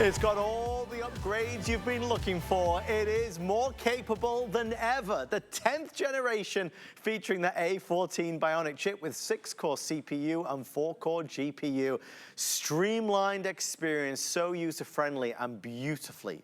It's got all the upgrades you've been looking for. It is more capable than ever. The 10th generation featuring the A14 Bionic chip with 6-core CPU and 4-core GPU. Streamlined experience, so user-friendly and beautifully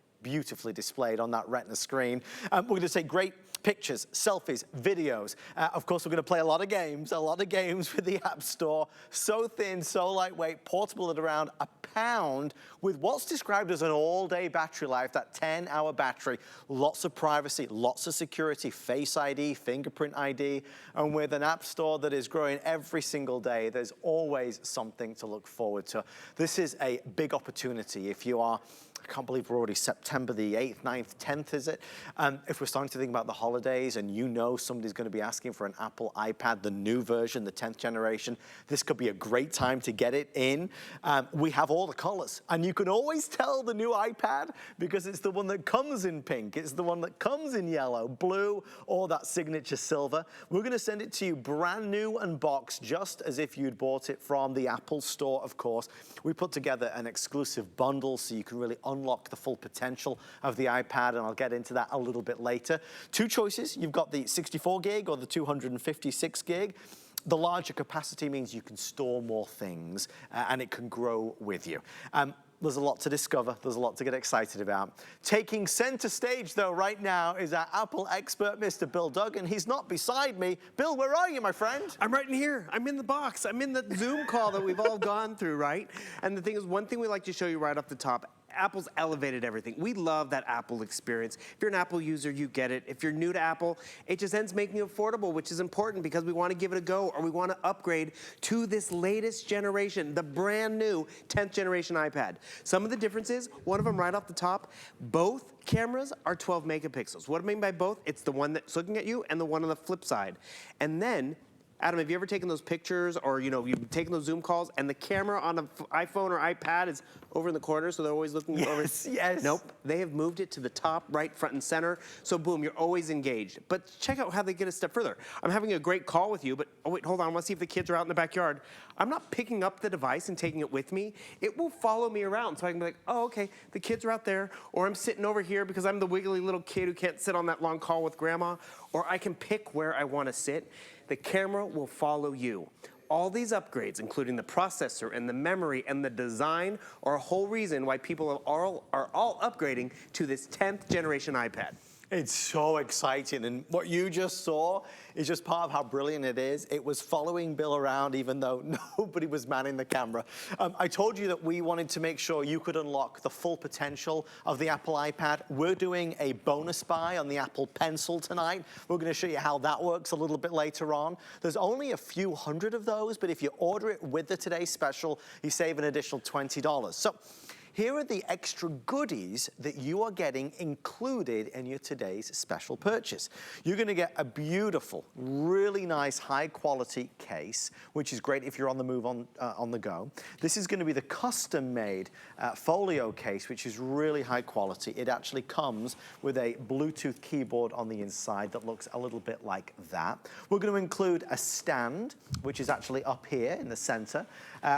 displayed on that Retina screen. We're going to take great pictures, selfies, videos. Of course, we're going to play a lot of games with the App Store. So thin, so lightweight, portable at around a pound with what's described as an all-day battery life, that 10-hour battery. Lots of privacy, lots of security, Face ID, fingerprint ID, and with an App Store that is growing every single day, there's always something to look forward to. This is a big opportunity if you are, I can't believe we're already September the 8th, 9th, 10th, is it? If we're starting to think about the holidays and you know somebody's going to be asking for an Apple iPad, the new version, the 10th generation, this could be a great time to get it in. We have all the colors, and you can always tell the new iPad because it's the one that comes in pink, it's the one that comes in yellow, blue, or that signature silver. We're going to send it to you brand new unboxed, just as if you'd bought it from the Apple Store, of course. We put together an exclusive bundle so you can really unlock the full potential of the iPad, and I'll get into that a little bit later. Two choices. You've got the 64 gig or the 256 gig. The larger capacity means you can store more things and it can grow with you. There's a lot to discover. There's a lot to get excited about. Taking center stage, though, right now is our Apple expert, Mr. Bill Duggan. He's not beside me. Bill, where are you, my friend? I'm right in here. I'm in the box. I'm in the Zoom call that we've all gone through, right? And the thing is, one thing we like to show you right off the top, Apple's elevated everything. We love that Apple experience. If you're an Apple user, you get it. If you're new to Apple, HSN's making it affordable, which is important because we want to give it a go, or we want to upgrade to this latest generation, the brand new 10th generation iPad. Some of the differences, one of them right off the top, both cameras are 12 megapixels. What I mean by both, it's the one that's looking at you and the one on the flip side. And then, Adam, have you ever taken those pictures or, you know, you've taken those Zoom calls and the camera on an iPhone or iPad is over in the corner, so they're always looking over? Yes. Nope. They have moved it to the top, right, front and center. So boom, you're always engaged. But check out how they get a step further. I'm having a great call with you, but oh wait, hold on. I want to see if the kids are out in the backyard. I'm not picking up the device and taking it with me. It will follow me around, so I can be like, oh, okay, the kids are out there, or I'm sitting over here because I'm the wiggly little kid who can't sit on that long call with grandma, or I can pick where I want to sit. The camera will follow you. All these upgrades, including the processor and the memory and the design, are a whole reason why people are all upgrading to this 10th generation iPad. It's so exciting, and what you just saw is just part of how brilliant it is. It was following Bill around even though nobody was manning the camera. I told you that we wanted to make sure you could unlock the full potential of the Apple iPad. We're doing a bonus buy on the Apple Pencil tonight. We're going to show you how that works a little bit later on. There's only a few hundred of those, but if you order it with the Today Special, you save an additional $20. So here are the extra goodies that you are getting included in your today's special purchase. You're going to get a beautiful, really nice, high-quality case, which is great if you're on the move, on the go. This is going to be the custom-made folio case, which is really high quality. It actually comes with a Bluetooth keyboard on the inside that looks a little bit like that. We're going to include a stand, which is actually up here in the center.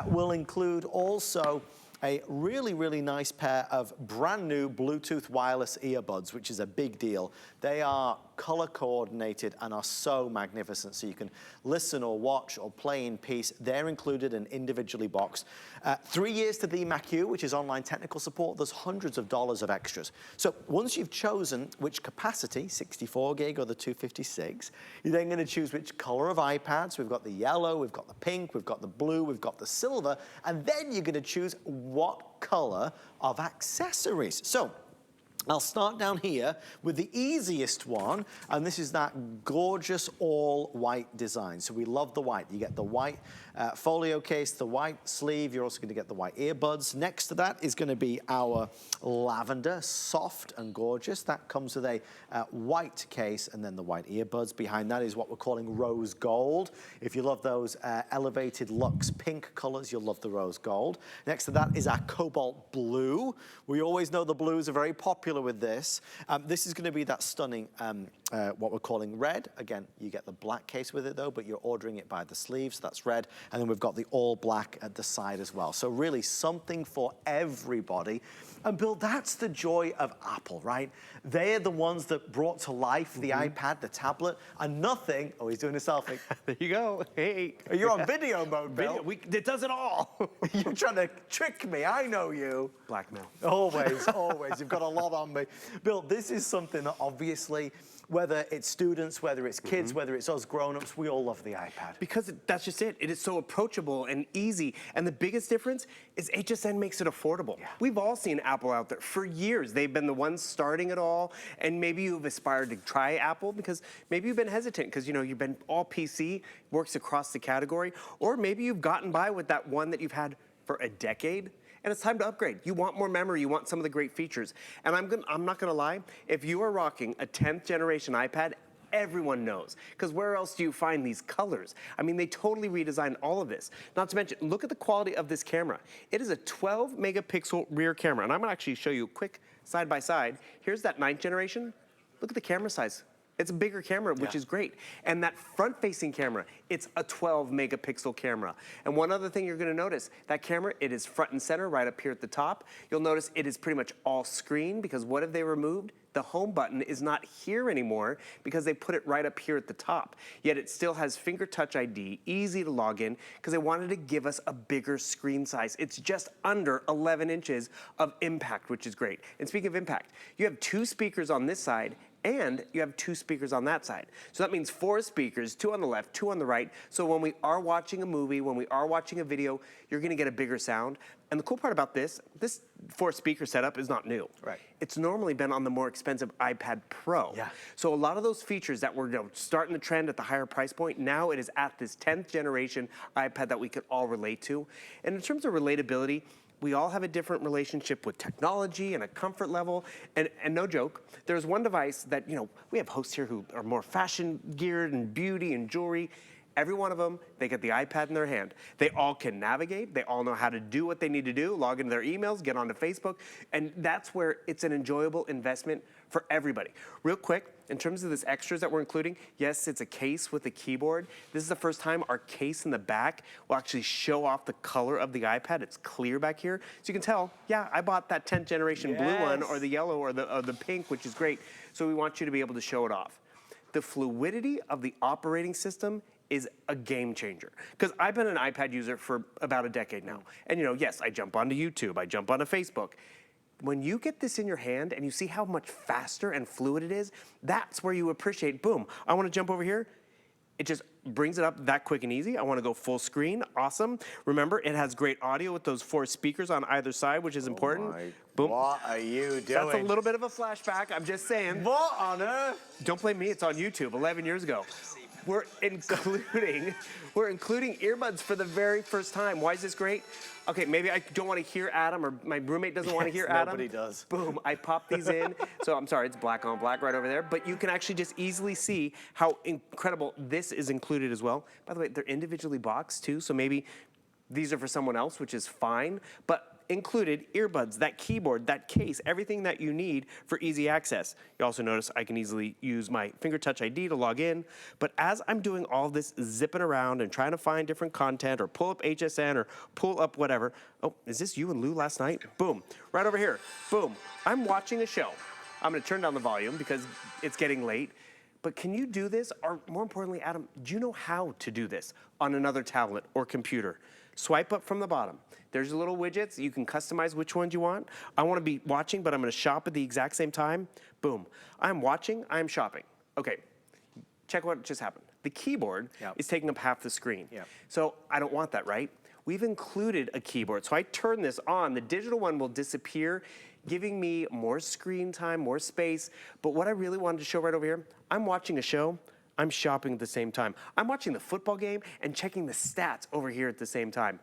We'll include also a really nice pair of brand new Bluetooth wireless earbuds, which is a big deal. They are color coordinated and are so magnificent, so you can listen or watch or play in peace. They're included and individually boxed. 3 years to the MACU, which is online technical support. There's hundreds of dollars of extras. So once you've chosen which capacity, 64 gig or the 256, you're then going to choose which color of iPad. So we've got the yellow, we've got the pink, we've got the blue, we've got the silver, and then you're going to choose what color of accessories. So I'll start down here with the easiest one, and this is that gorgeous all-white design. So we love the white. You get the white folio case, the white sleeve. You're also going to get the white earbuds. Next to that is going to be our lavender, soft and gorgeous. That comes with a white case and then the white earbuds. Behind that is what we're calling rose gold. If you love those elevated luxe pink colors, you'll love the rose gold. Next to that is our cobalt blue. We always know the blues are very popular with this. This is going to be that stunning what we're calling red. Again, you get the black case with it though, but you're ordering it by the sleeve, so that's red. And then we've got the all black at the side as well. So really something for everybody. And Bill, that's the joy of Apple, right? They're the ones that brought to life the iPad, the tablet, and nothing, oh, he's doing a selfie. There you go, hey. You're on video mode, Bill. It does it all. You're trying to trick me, I know you. Blackmail. Always, always, you've got a lot on me. Bill, this is something that obviously, whether it's students, whether it's kids, whether it's us grown-ups, we all love the iPad. Because that's just it. It is so approachable and easy. And the biggest difference is HSN makes it affordable. Yeah. We've all seen Apple out there for years. They've been the ones starting it all. And maybe you've aspired to try Apple because maybe you've been hesitant because, you know, you've been all PC, works across the category. Or maybe you've gotten by with that one that you've had for a decade. And it's time to upgrade. You want more memory, you want some of the great features. And I'm not gonna lie, if you are rocking a 10th generation iPad, everyone knows. Because where else do you find these colors? I mean, they totally redesigned all of this. Not to mention, look at the quality of this camera. It is a 12 megapixel rear camera. And I'm gonna actually show you a quick side by side. Here's that 9th generation. Look at the camera size. It's a bigger camera, which is great. And that front-facing camera, it's a 12 megapixel camera. And one other thing you're gonna notice, that camera, it is front and center right up here at the top. You'll notice it is pretty much all screen because what have they removed? The home button is not here anymore because they put it right up here at the top. Yet it still has finger touch ID, easy to log in, because they wanted to give us a bigger screen size. It's just under 11 inches of impact, which is great. And speaking of impact, you have 2 speakers on this side and you have 2 speakers on that side. So that means 4 speakers, 2 on the left, 2 on the right. So when we are watching a movie, when we are watching a video, you're gonna get a bigger sound. And the cool part about this 4 speaker setup is not new. Right. It's normally been on the more expensive iPad Pro. Yeah. So a lot of those features that were starting the trend at the higher price point, now it is at this 10th generation iPad that we could all relate to. And in terms of relatability, we all have a different relationship with technology and a comfort level. And no joke, there's one device that, you know, we have hosts here who are more fashion geared and beauty and jewelry. Every one of them, they get the iPad in their hand. They all can navigate. They all know how to do what they need to do, log into their emails, get onto Facebook. And that's where it's an enjoyable investment for everybody. Real quick, in terms of this extras that we're including, yes, it's a case with a keyboard. This is the first time our case in the back will actually show off the color of the iPad. It's clear back here. So you can tell, yeah, I bought that 10th generation blue one or the yellow or the pink, which is great. So we want you to be able to show it off. The fluidity of the operating system is a game changer. Because I've been an iPad user for about a decade now. And you know, yes, I jump onto YouTube, I jump onto Facebook. When you get this in your hand and you see how much faster and fluid it is, that's where you appreciate, boom, I wanna jump over here. It just brings it up that quick and easy. I wanna go full screen, awesome. Remember, it has great audio with those 4 speakers on either side, which is important. Boom. What are you doing? That's a little bit of a flashback, I'm just saying. What on earth? Don't blame me, it's on YouTube 11 years ago. We're including earbuds for the very first time. Why is this great? Okay, maybe I don't want to hear Adam, or my roommate doesn't want to hear Adam. Nobody does. Boom, I pop these in. So I'm sorry, it's black on black right over there, but you can actually just easily see how incredible this is included as well. By the way, they're individually boxed too, so maybe these are for someone else, which is fine, but included earbuds, that keyboard, that case, everything that you need for easy access. You also notice I can easily use my finger touch ID to log in, but as I'm doing all this zipping around and trying to find different content or pull up HSN or pull up whatever, oh, is this you and Lou last night? Boom, right over here, boom. I'm watching a show. I'm gonna turn down the volume because it's getting late, but can you do this? Or more importantly, Adam, do you know how to do this on another tablet or computer? Swipe up from the bottom. There's little widgets. You can customize which ones you want. I want to be watching, but I'm going to shop at the exact same time. Boom. I'm watching, I'm shopping. Okay, check what just happened. The keyboard is taking up half the screen. So I don't want that, right? We've included a keyboard. So I turn this on. The digital one will disappear, giving me more screen time, more space. But what I really wanted to show right over here, I'm watching a show. I'm shopping at the same time. I'm watching the football game and checking the stats over here at the same time.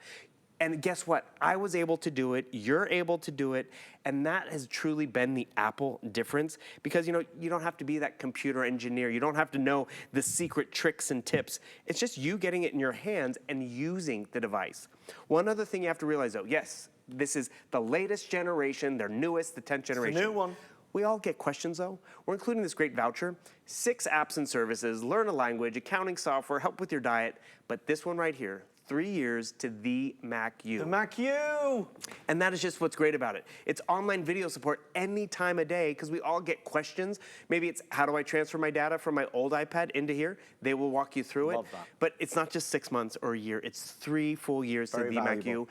And guess what? I was able to do it, you're able to do it, and that has truly been the Apple difference because, you know, you don't have to be that computer engineer. You don't have to know the secret tricks and tips. It's just you getting it in your hands and using the device. One other thing you have to realize though, yes, this is the latest generation, their newest, the 10th generation. It's a new one. We all get questions though. We're including this great voucher, 6 apps and services, learn a language, accounting software, help with your diet, but this one right here, 3 years to the Mac U. The Mac U! And that is just what's great about it. It's online video support any time of day because we all get questions. Maybe it's how do I transfer my data from my old iPad into here? They will walk you through it. Love that. But it's not just 6 months or a year. It's 3 full years to the Mac U.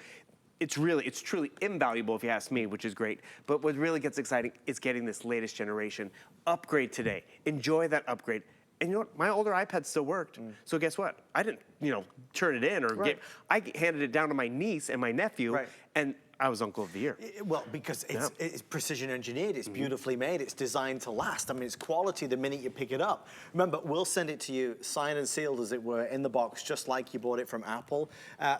It's truly invaluable if you ask me, which is great. But what really gets exciting is getting this latest generation. Upgrade today. Enjoy that upgrade. And you know what? My older iPad still worked. So guess what? I didn't, turn it in or I handed it down to my niece and my nephew, and I was Uncle of the Year. Well, because it's precision engineered, it's beautifully made, it's designed to last. I mean, it's quality the minute you pick it up. Remember, we'll send it to you signed and sealed, as it were, in the box, just like you bought it from Apple.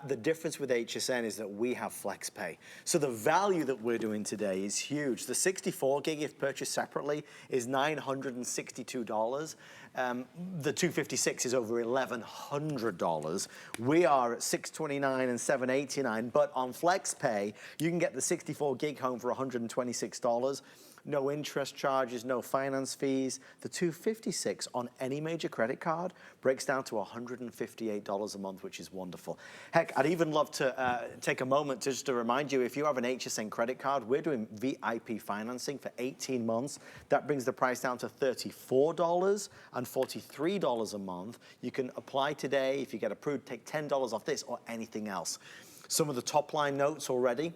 The difference with HSN is that we have FlexPay. So the value that we're doing today is huge. The 64 gig, if purchased separately, is $962. The 256 is over $1,100. We are at $629 and $789, but on FlexPay, you can get the 64 gig home for $126. No interest charges, no finance fees. The 256 on any major credit card breaks down to $158 a month, which is wonderful. Heck, I'd even love to take a moment just to remind you, if you have an HSN credit card, we're doing VIP financing for 18 months. That brings the price down to $34 and $43 a month. You can apply today. If you get approved, take $10 off this or anything else. Some of the top line notes already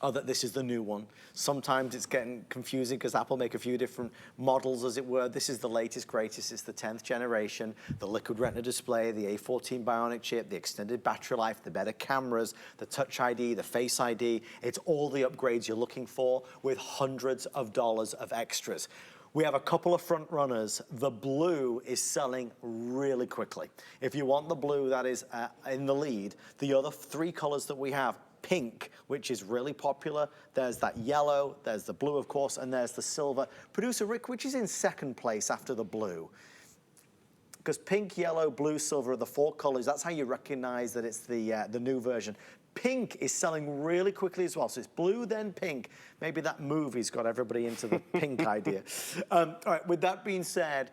are that this is the new one. Sometimes it's getting confusing because Apple make a few different models, as it were. This is the latest, greatest. It's the 10th generation, the liquid retina display, the A14 Bionic chip, the extended battery life, the better cameras, the Touch ID, the Face ID. It's all the upgrades you're looking for with hundreds of dollars of extras. We have a couple of front runners. The blue is selling really quickly. If you want the blue, that is in the lead. The other 3 colors that we have, pink, which is really popular. There's that yellow, there's the blue, of course, and there's the silver. Producer Rick, which is in second place after the blue? Because pink, yellow, blue, silver are the 4 colors. That's how you recognize that it's the new version. Pink is selling really quickly as well. So it's blue, then pink. Maybe that movie's got everybody into the pink idea. All right, with that being said,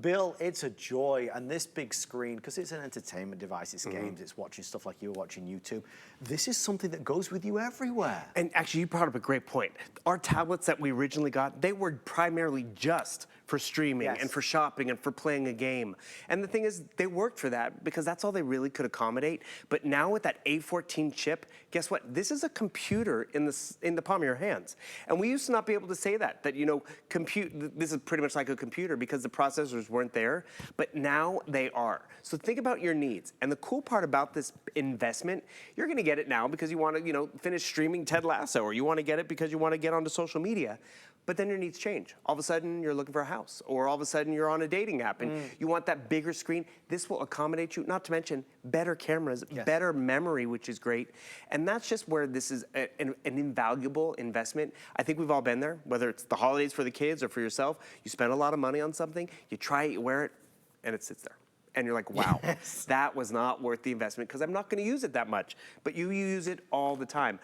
Bill, it's a joy, and this big screen, because it's an entertainment device, it's games, it's watching stuff like you're watching YouTube. This is something that goes with you everywhere. And actually, you brought up a great point. Our tablets that we originally got, they were primarily just for streaming and for shopping and for playing a game. And the thing is, they worked for that because that's all they really could accommodate. But now with that A14 chip, guess what? This is a computer in the palm of your hands. And we used to not be able to say that this is pretty much like a computer because the processors weren't there, but now they are. So think about your needs. And the cool part about this investment, you're gonna get it now because you wanna, finish streaming Ted Lasso, or you wanna get it because you wanna get onto social media. But then your needs change. All of a sudden, you're looking for a house, or all of a sudden, you're on a dating app, and you want that bigger screen. This will accommodate you, not to mention better cameras, better memory, which is great. And that's just where this is an invaluable investment. I think we've all been there, whether it's the holidays for the kids or for yourself. You spend a lot of money on something, you try it, you wear it, and it sits there. And you're like, wow, that was not worth the investment because I'm not going to use it that much. But you use it all the time.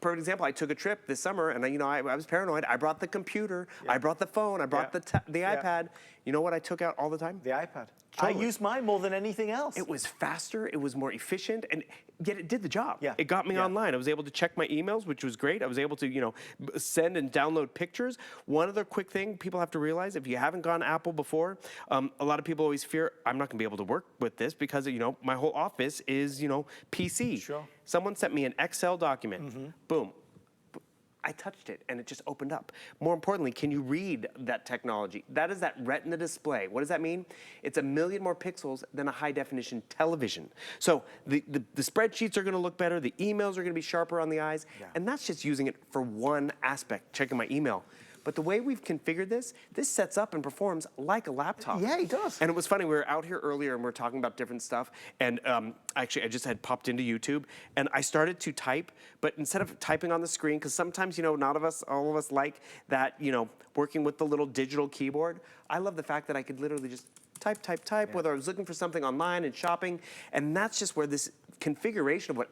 For example, I took a trip this summer, and I was paranoid. I brought the computer, I brought the phone, I brought the iPad. You know what I took out all the time? The iPad. Totally. I use mine more than anything else. It was faster, it was more efficient, and yet it did the job. Yeah. It got me online. I was able to check my emails, which was great. I was able to, send and download pictures. One other quick thing people have to realize, if you haven't gone Apple before, a lot of people always fear, I'm not gonna be able to work with this because, my whole office is, PC. Sure. Someone sent me an Excel document. Boom. I touched it and it just opened up. More importantly, can you read that technology? That is that retina display. What does that mean? It's 1 million more pixels than a high definition television. So the spreadsheets are gonna look better, the emails are gonna be sharper on the eyes, and that's just using it for one aspect, checking my email. But the way we've configured this sets up and performs like a laptop. Yeah, it does. And it was funny, we were out here earlier and we were talking about different stuff, and actually I just had popped into YouTube, and I started to type, but instead of typing on the screen, because sometimes, not all of us like that, working with the little digital keyboard, I love the fact that I could literally just type, whether I was looking for something online and shopping, and that's just where this configuration of what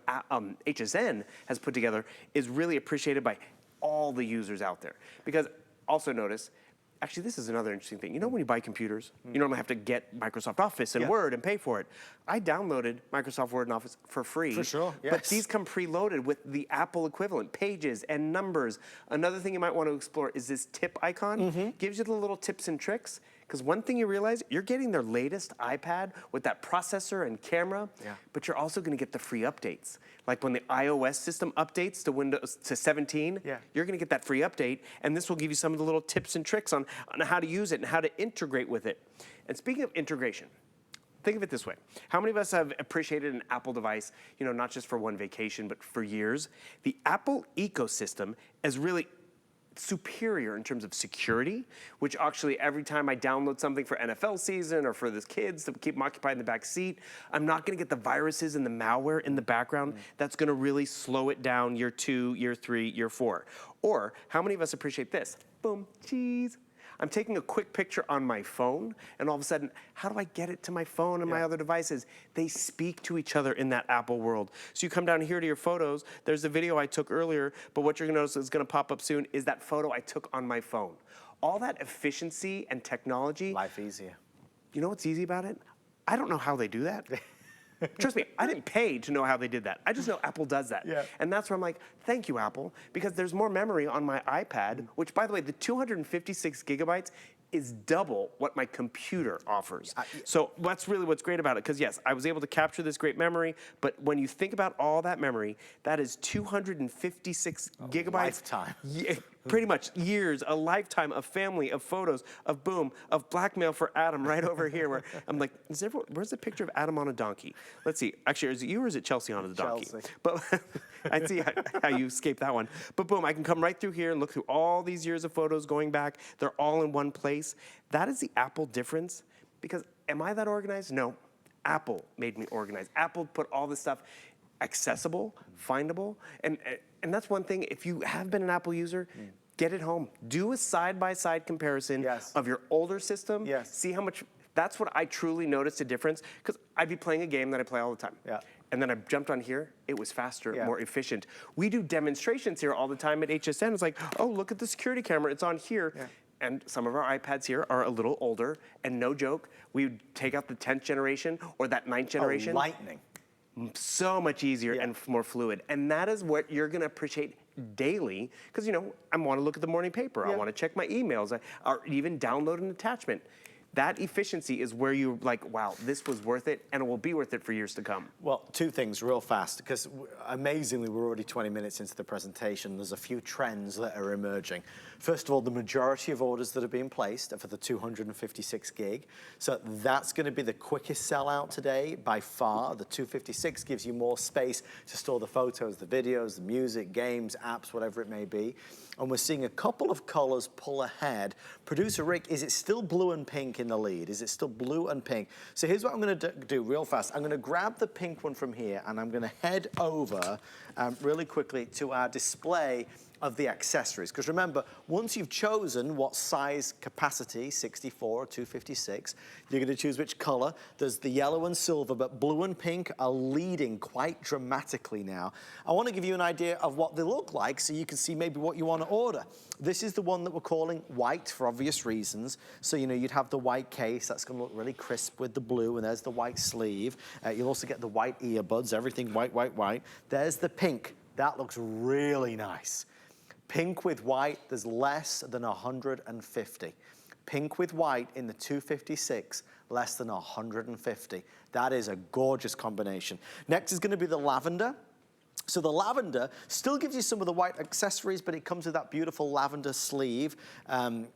HSN has put together is really appreciated by all the users out there. Because also notice, Actually, this is another interesting thing. You know when you buy computers, you normally have to get Microsoft Office and Word and pay for it. I downloaded Microsoft Word and Office for free. For sure, yes. But these come preloaded with the Apple equivalent, pages and numbers. Another thing you might want to explore is this tip icon. Gives you the little tips and tricks. Because one thing you realize, you're getting their latest iPad with that processor and camera, but you're also going to get the free updates. Like when the iOS system updates to Windows to 17, you're going to get that free update, and this will give you some of the little tips and tricks on how to use it and how to integrate with it. And speaking of integration, think of it this way. How many of us have appreciated an Apple device, you know, not just for one vacation, but for years? The Apple ecosystem is really superior in terms of security, which actually every time I download something for NFL season or for the kids to keep them occupied in the back seat, I'm not gonna get the viruses and the malware in the background. That's gonna really slow it down year 2, year 3, year 4. Or how many of us appreciate this? Boom, cheese. I'm taking a quick picture on my phone, and all of a sudden, how do I get it to my phone and my other devices? They speak to each other in that Apple world. So you come down here to your photos, there's a video I took earlier, but what you're gonna notice is gonna pop up soon is that photo I took on my phone. All that efficiency and technology. Life easier. You know what's easy about it? I don't know how they do that. Trust me, I didn't pay to know how they did that. I just know Apple does that. And that's where I'm like, thank you, Apple, because there's more memory on my iPad, which, by the way, the 256 gigabytes is double what my computer offers. So that's really what's great about it, because yes, I was able to capture this great memory, but when you think about all that memory, that is 256 gigabytes. Lifetime. Pretty much years, a lifetime of family, of photos, of boom, of blackmail for Adam right over here, where I'm like, where's the picture of Adam on a donkey? Let's see. Actually, is it you or is it Chelsea on a donkey? Chelsea. But I see how you escaped that one. But boom, I can come right through here and look through all these years of photos going back. They're all in one place. That is the Apple difference. Because am I that organized? No. Apple made me organized. Apple put all this stuff accessible, findable, and that's one thing. If you have been an Apple user, get it home. Do a side-by-side comparison of your older system. See how much. That's what I truly noticed a difference, because I'd be playing a game that I play all the time. And then I jumped on here. It was faster, more efficient. We do demonstrations here all the time at HSN. It's like, oh, look at the security camera. It's on here. And some of our iPads here are a little older, and no joke, we would take out the 10th generation or that 9th generation. Oh, lightning. So much easier and more fluid. And that is what you're gonna appreciate daily, because you know, I wanna look at the morning paper, I wanna check my emails, or even download an attachment. That efficiency is where you're like, wow, this was worth it, and it will be worth it for years to come. Well, two things real fast, because amazingly, we're already 20 minutes into the presentation. There's a few trends that are emerging. First of all, the majority of orders that are being placed are for the 256 gig. So that's going to be the quickest sellout today by far. The 256 gives you more space to store the photos, the videos, the music, games, apps, whatever it may be. And we're seeing a couple of colors pull ahead. Producer Rick, is it still blue and pink in the lead? Is it still blue and pink? So here's what I'm going to do real fast. I'm going to grab the pink one from here, and I'm going to head over really quickly to our display of the accessories. Because remember, once you've chosen what size capacity, 64 or 256, you're going to choose which color. There's the yellow and silver, but blue and pink are leading quite dramatically now. I want to give you an idea of what they look like so you can see maybe what you want to order. This is the one that we're calling white for obvious reasons. So, you know, you'd have the white case. That's going to look really crisp with the blue, and there's the white sleeve. You'll also get the white earbuds, everything white, white, white. There's the pink. That looks really nice. Pink with white, there's less than 150. Pink with white in the 256, less than 150. That is a gorgeous combination. Next is going to be the lavender. So the lavender still gives you some of the white accessories, but it comes with that beautiful lavender sleeve,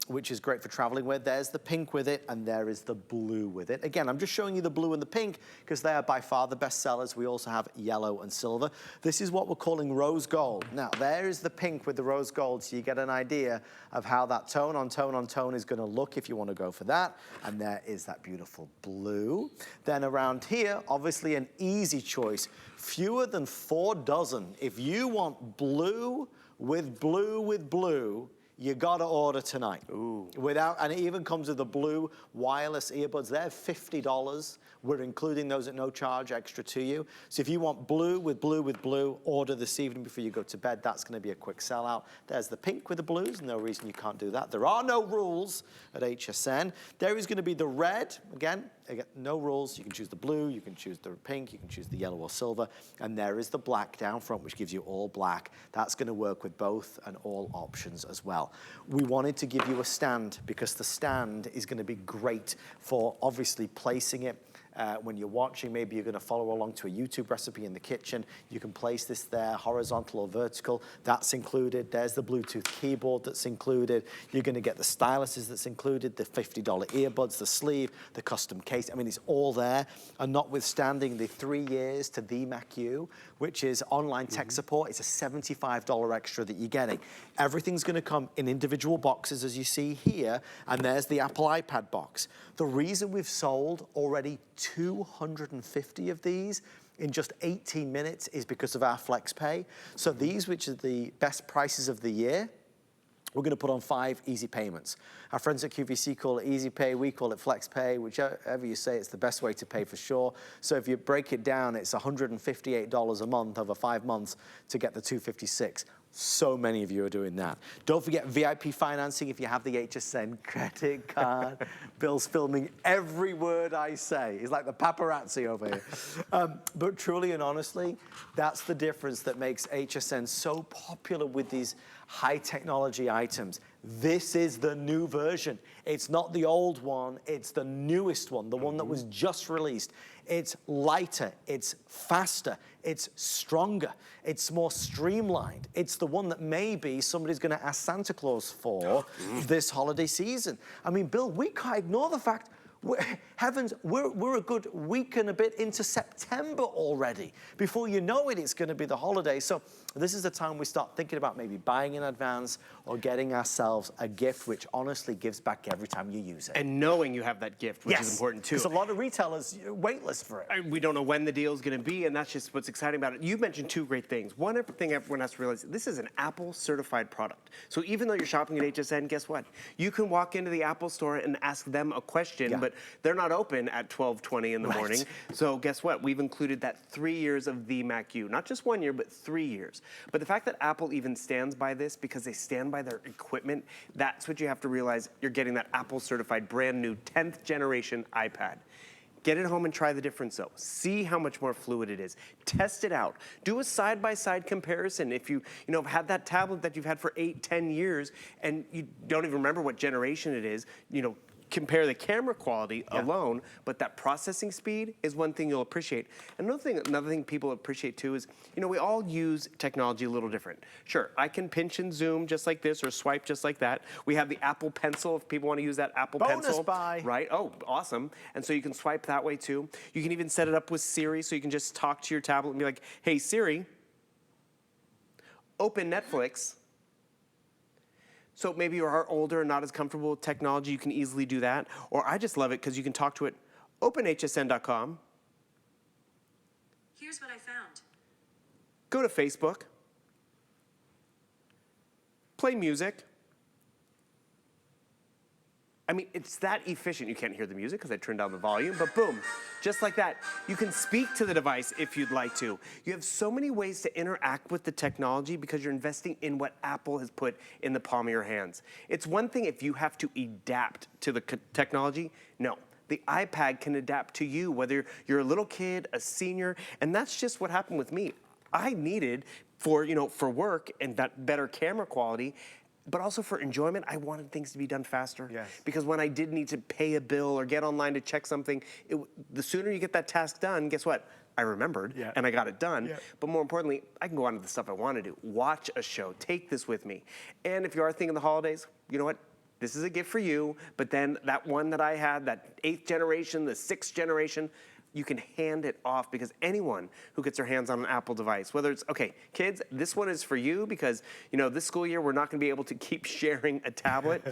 which is great for traveling with. There's the pink with it, and there is the blue with it. Again, I'm just showing you the blue and the pink because they are by far the best sellers. We also have yellow and silver. This is what we're calling rose gold. Now, there is the pink with the rose gold, so you get an idea of how that tone on tone on tone is going to look if you want to go for that. And there is that beautiful blue. Then around here, obviously an easy choice. Fewer than 4 dozen. If you want blue with blue with blue, you gotta order tonight. Ooh. And it even comes with the blue wireless earbuds. They're $50. We're including those at no charge extra to you. So if you want blue with blue, order this evening before you go to bed. That's gonna be a quick sellout. There's the pink with the blues. No reason you can't do that. There are no rules at HSN. There is gonna be the red. Again, no rules. You can choose the blue, you can choose the pink, you can choose the yellow or silver. And there is the black down front, which gives you all black. That's gonna work with both and all options as well. We wanted to give you a stand because the stand is gonna be great for obviously placing it when you're watching. Maybe you're gonna follow along to a YouTube recipe in the kitchen. You can place this there, horizontal or vertical. That's included. There's the Bluetooth keyboard that's included. You're gonna get the styluses that's included, the $50 earbuds, the sleeve, the custom case. I mean, it's all there. And notwithstanding the 3 years to the Mac U, which is online tech support, it's a $75 extra that you're getting. Everything's gonna come in individual boxes, as you see here, and there's the Apple iPad box. The reason we've sold already 250 of these in just 18 minutes is because of our flex pay. So these, which are the best prices of the year, we're gonna put on 5 easy payments. Our friends at QVC call it easy pay, we call it flex pay, whichever you say, it's the best way to pay for sure. So if you break it down, it's $158 a month over 5 months to get the 256. So many of you are doing that. Don't forget VIP financing if you have the HSN credit card. Bill's filming every word I say. He's like the paparazzi over here. But truly and honestly, that's the difference that makes HSN so popular with these high technology items. This is the new version. It's not the old one, it's the newest one, the one that was just released. It's lighter, it's faster, it's stronger, it's more streamlined. It's the one that maybe somebody's gonna ask Santa Claus for this holiday season. I mean, Bill, we can't ignore the fact, we're a good week and a bit into September already. Before you know it, it's gonna be the holiday. So this is the time we start thinking about maybe buying in advance or getting ourselves a gift, which honestly gives back every time you use it. And knowing you have that gift, which is important too. Because a lot of retailers waitlist for it. We don't know when the deal is going to be, and that's just what's exciting about it. You mentioned 2 great things. One thing everyone has to realize, this is an Apple certified product. So even though you're shopping at HSN, guess what? You can walk into the Apple store and ask them a question, but they're not open at 12:20 in the morning. So guess what? We've included that 3 years of the Mac U. Not just 1 year, but 3 years. But the fact that Apple even stands by this because they stand by their equipment, that's what you have to realize. You're getting that Apple certified brand new 10th generation iPad. Get it home and try the difference though. See how much more fluid it is. Test it out. Do a side-by-side comparison. If you have had that tablet that you've had for 8, 10 years and you don't even remember what generation it is, compare the camera quality alone, but that processing speed is one thing you'll appreciate. Another thing people appreciate too is, we all use technology a little different. Sure, I can pinch and zoom just like this or swipe just like that. We have the Apple Pencil if people want to use that Apple Pencil. Buy. Right? Oh, awesome. And so you can swipe that way too. You can even set it up with Siri so you can just talk to your tablet and be like, hey Siri, open Netflix. So maybe you are older and not as comfortable with technology, you can easily do that. Or I just love it because you can talk to it, openhsn.com. Here's what I found. Go to Facebook. Play music. I mean, it's that efficient. You can't hear the music because I turned down the volume, but boom, just like that. You can speak to the device if you'd like to. You have so many ways to interact with the technology because you're investing in what Apple has put in the palm of your hands. It's one thing if you have to adapt to the technology. No, the iPad can adapt to you, whether you're a little kid, a senior, and that's just what happened with me. I needed for work and that better camera quality, but also for enjoyment, I wanted things to be done faster. Yes. Because when I did need to pay a bill or get online to check something, the sooner you get that task done, guess what? I remembered and I got it done. But more importantly, I can go on to the stuff I want to do. Watch a show, take this with me. And if you are thinking the holidays, you know what? This is a gift for you, but then that one that I had, that 8th generation, the 6th generation, you can hand it off because anyone who gets their hands on an Apple device, whether it's, okay, kids, this one is for you because, this school year we're not gonna be able to keep sharing a tablet.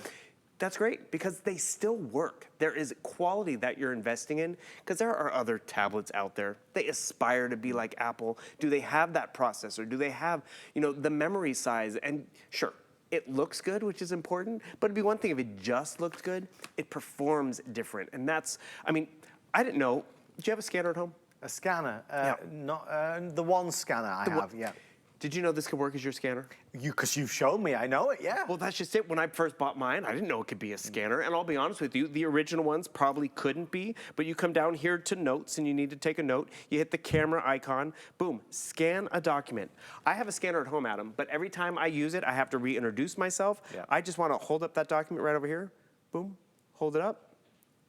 That's great because they still work. There is quality that you're investing in because there are other tablets out there. They aspire to be like Apple. Do they have that processor? Do they have, the memory size? And sure, It looks good, which is important, but it'd be one thing if it just looked good. It performs different, and that's, I mean, I didn't know. Do you have a scanner at home? A scanner? Yeah. Not the one scanner I have, yeah. Did you know this could work as your scanner? Because you've shown me, I know it, yeah. Well, that's just it. When I first bought mine, I didn't know it could be a scanner. And I'll be honest with you, the original ones probably couldn't be. But you come down here to notes and you need to take a note. You hit the camera icon, boom, scan a document. I have a scanner at home, Adam, but every time I use it, I have to reintroduce myself. Yeah. I just want to hold up that document right over here, boom, hold it up.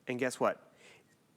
And guess what?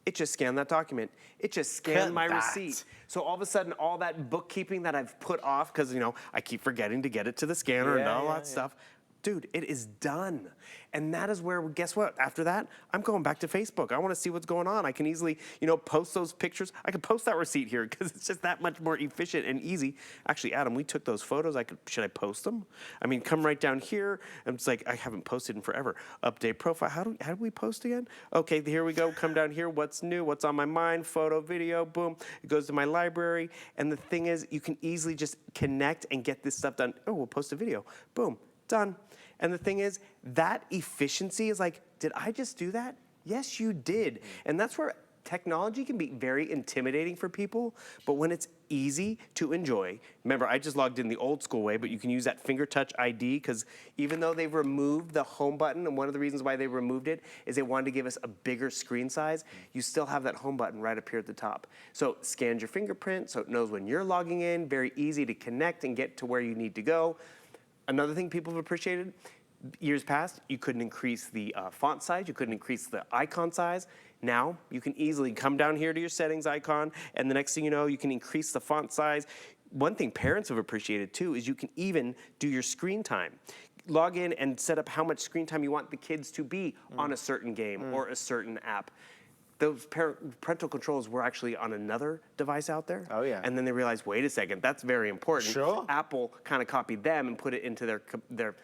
It just scanned that document. It just scanned my receipt. So all of a sudden, all that bookkeeping that I've put off, because, you know, I keep forgetting to get it to the scanner and all that stuff. Dude, it is done. And that is where, guess what? After that, I'm going back to Facebook. I want to see what's going on. I can easily, you know, post those pictures. I can post that receipt here because it's just that much more efficient and easy. Actually, Adam, we took those photos. Should I post them? I mean, come right down here. And it's like, I haven't posted in forever. Update profile. How do we post again? Okay, here we go. Come down here. What's new? What's on my mind? Photo, video, boom. It goes to my library. And the thing is, you can easily just connect and get this stuff done. Oh, we'll post a video. Boom, done. And the thing is, that efficiency is like, did I just do that? Yes, you did. And that's where technology can be very intimidating for people, but when it's easy to enjoy, remember, I just logged in the old school way, but you can use that finger touch ID, because even though they've removed the home button, and one of the reasons why they removed it is they wanted to give us a bigger screen size, you still have that home button right up here at the top. So it scans your fingerprint, so it knows when you're logging in, very easy to connect and get to where you need to go. Another thing people have appreciated, years past, you couldn't increase the font size, you couldn't increase the icon size. Now, you can easily come down here to your settings icon, and the next thing you know, you can increase the font size. One thing parents have appreciated too is you can even do your screen time. Log in and set up how much screen time you want the kids to be on a certain game or a certain app. Those parental controls were actually on another device out there. Oh, yeah. And then they realized, wait a second, that's very important. Sure. Apple kind of copied them and put it into their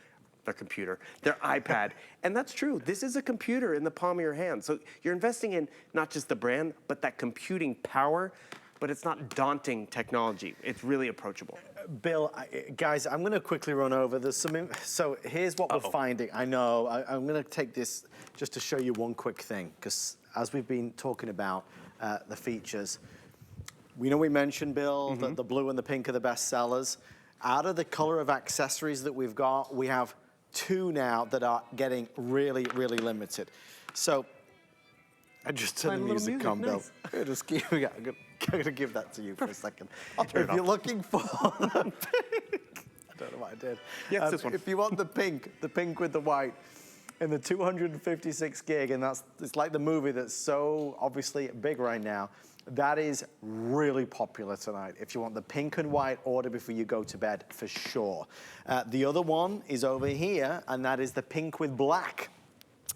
computer, their iPad. And that's true. This is a computer in the palm of your hand. So you're investing in not just the brand, but that computing power. But it's not daunting technology. It's really approachable. Bill, guys, I'm going to quickly run over. There's some. So here's what we're finding. I know. I'm going to take this just to show you one quick thing, because as we've been talking about the features, we mentioned, Bill, that the blue and the pink are the best sellers. Out of the color of accessories that we've got, we have 2 now that are getting really, really limited. So I just turned the music on, Bill. I'm going to give that to you for a second. I'll turn it If off. you're looking for the pink, I don't know what I did. Yes, this one. If you want the pink with the white, and the 256 gig, and it's like the movie that's so obviously big right now. That is really popular tonight. If you want the pink and white, order before you go to bed for sure. The other one is over here, and that is the pink with black.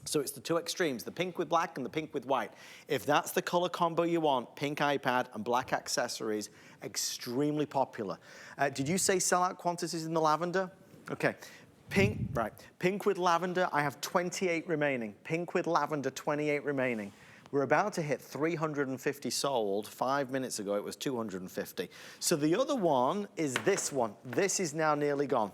So it's the 2 extremes, the pink with black and the pink with white. If that's the color combo you want, pink iPad and black accessories, extremely popular. Did you say sellout quantities in the lavender? Okay. Pink, right. Pink with lavender, I have 28 remaining. Pink with lavender, 28 remaining. We're about to hit 350 sold. 5 minutes ago, it was 250. So the other one is this one. This is now nearly gone.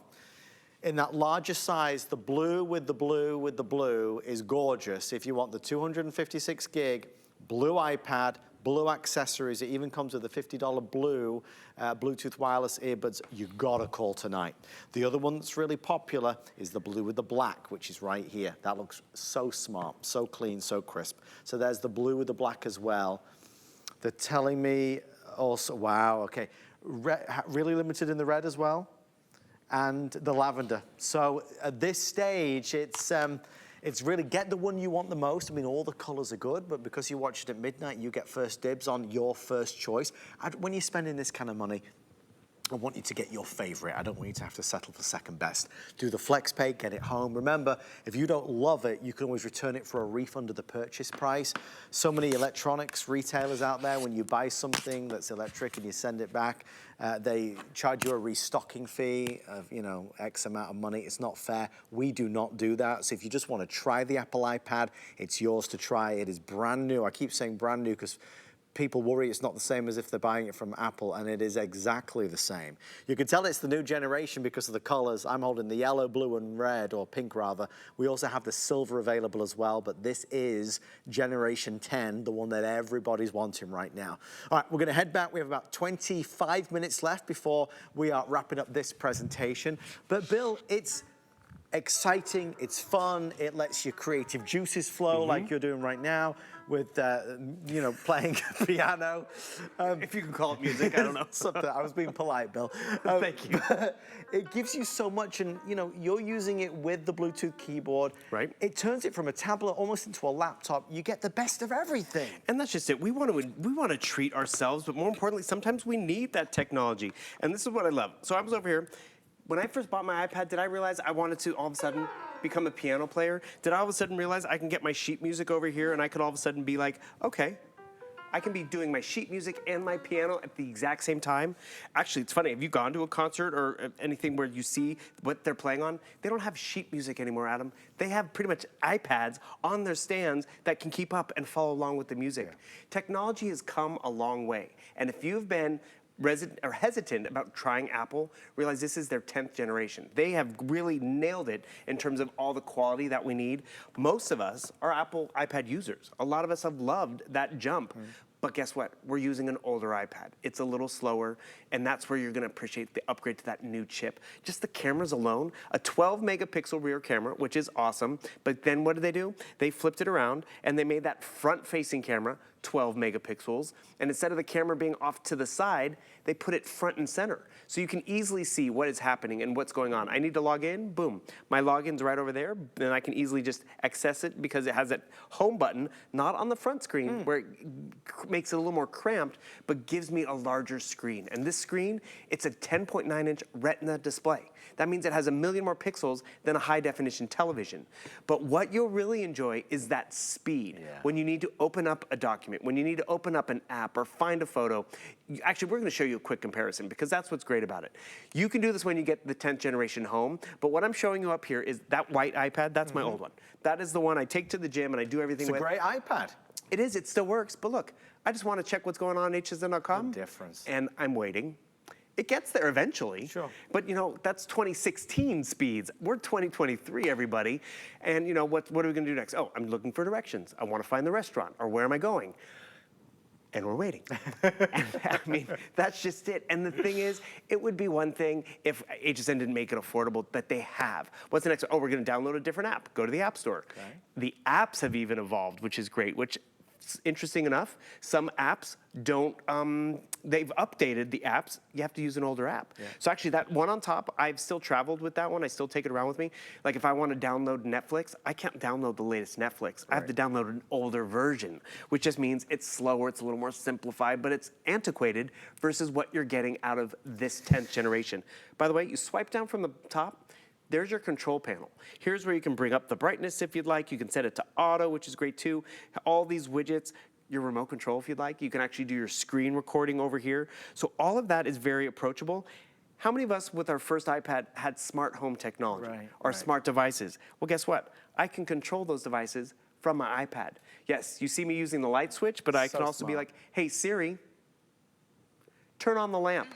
In that larger size, the blue with the blue with the blue is gorgeous. If you want the 256 gig, blue iPad, blue accessories, it even comes with a $50 blue Bluetooth wireless earbuds, you gotta call tonight. The other one that's really popular is the blue with the black, which is right here. That looks so smart, so clean, so crisp. So there's the blue with the black as well. They're telling me also, wow, okay. Really limited in the red as well, and the lavender. So at this stage, it's really get the one you want the most. I mean, all the colors are good, but because you watch it at midnight, you get first dibs on your first choice. When you're spending this kind of money, I want you to get your favorite. I don't want you to have to settle for second best. Do the flex pay, get it home. Remember, if you don't love it, you can always return it for a refund of the purchase price. So many electronics retailers out there, when you buy something that's electric and you send it back, they charge you a restocking fee of, X amount of money. It's not fair. We do not do that. So if you just want to try the Apple iPad, it's yours to try. It is brand new. I keep saying brand new because people worry it's not the same as if they're buying it from Apple, and it is exactly the same. You can tell it's the new generation because of the colors. I'm holding the yellow, blue, and red, or pink rather. We also have the silver available as well, but this is generation 10, the one that everybody's wanting right now. All right, we're gonna head back. We have about 25 minutes left before we are wrapping up this presentation. But Bill, it's exciting, it's fun, it lets your creative juices flow like you're doing right now with, you know, playing piano. If you can call it music, I don't know. Something. I was being polite, Bill. Thank you. It gives you so much, and you know, you're using it with the Bluetooth keyboard. Right. It turns it from a tablet almost into a laptop. You get the best of everything. And that's just it. We want to treat ourselves, but more importantly, sometimes we need that technology. And this is what I love. So I was over here. When I first bought my iPad, did I realize I wanted to all of a sudden become a piano player? Did I all of a sudden realize I can get my sheet music over here and I could all of a sudden be like, okay, I can be doing my sheet music and my piano at the exact same time? Actually, it's funny. Have you gone to a concert or anything where you see what they're playing on? They don't have sheet music anymore, Adam. They have pretty much iPads on their stands that can keep up and follow along with the music. Yeah. Technology has come a long way. And if you've been hesitant about trying Apple, realize this is their 10th generation. They have really nailed it in terms of all the quality that we need. Most of us are Apple iPad users. A lot of us have loved that jump. But guess what? We're using an older iPad. It's a little slower, and that's where you're gonna appreciate the upgrade to that new chip. Just the cameras alone, a 12 megapixel rear camera, which is awesome, but then what did they do? They flipped it around, and they made that front-facing camera 12 megapixels, and instead of the camera being off to the side, they put it front and center. So you can easily see what is happening and what's going on. I need to log in, boom. My login's right over there, and I can easily just access it because it has that home button, not on the front screen, where it makes it a little more cramped, but gives me a larger screen. And this screen, it's a 10.9-inch Retina display. That means it has 1 million more pixels than a high-definition television. But what you'll really enjoy is that speed. When you need to open up a document, when you need to open up an app or find a photo. Actually, we're gonna show you a quick comparison because that's what's great about it. You can do this when you get the 10th generation home, but what I'm showing you up here is that white iPad, that's my old one. That is the one I take to the gym and I do everything with. It's a great iPad. It is, it still works, but look, I just wanna check what's going on HSN.com. No difference. And I'm waiting. It gets there eventually. Sure. But you know, that's 2016 speeds. We're 2023, everybody. And you know, what are we gonna do next? Oh, I'm looking for directions. I wanna find the restaurant, or where am I going? And we're waiting. And, I mean, that's just it. And the thing is, it would be one thing if HSN didn't make it affordable, but they have. What's the next? Oh, we're gonna download a different app. Go to the App Store. Okay. The apps have even evolved, which is great, which, interesting enough, some apps don't, they've updated the apps. You have to use an older app. Yeah. So actually that one on top, I've still traveled with that one. I still take it around with me. Like if I want to download Netflix, I can't download the latest Netflix. Right. I have to download an older version, which just means it's slower, it's a little more simplified, but it's antiquated versus what you're getting out of this 10th generation. By the way, you swipe down from the top, there's your control panel. Here's where you can bring up the brightness if you'd like. You can set it to auto, which is great too. All these widgets, your remote control if you'd like. You can actually do your screen recording over here. So all of that is very approachable. How many of us with our first iPad had smart home technology or smart devices? Well, guess what? I can control those devices from my iPad. Yes, you see me using the light switch, but I can also be like, hey Siri, turn on the lamp.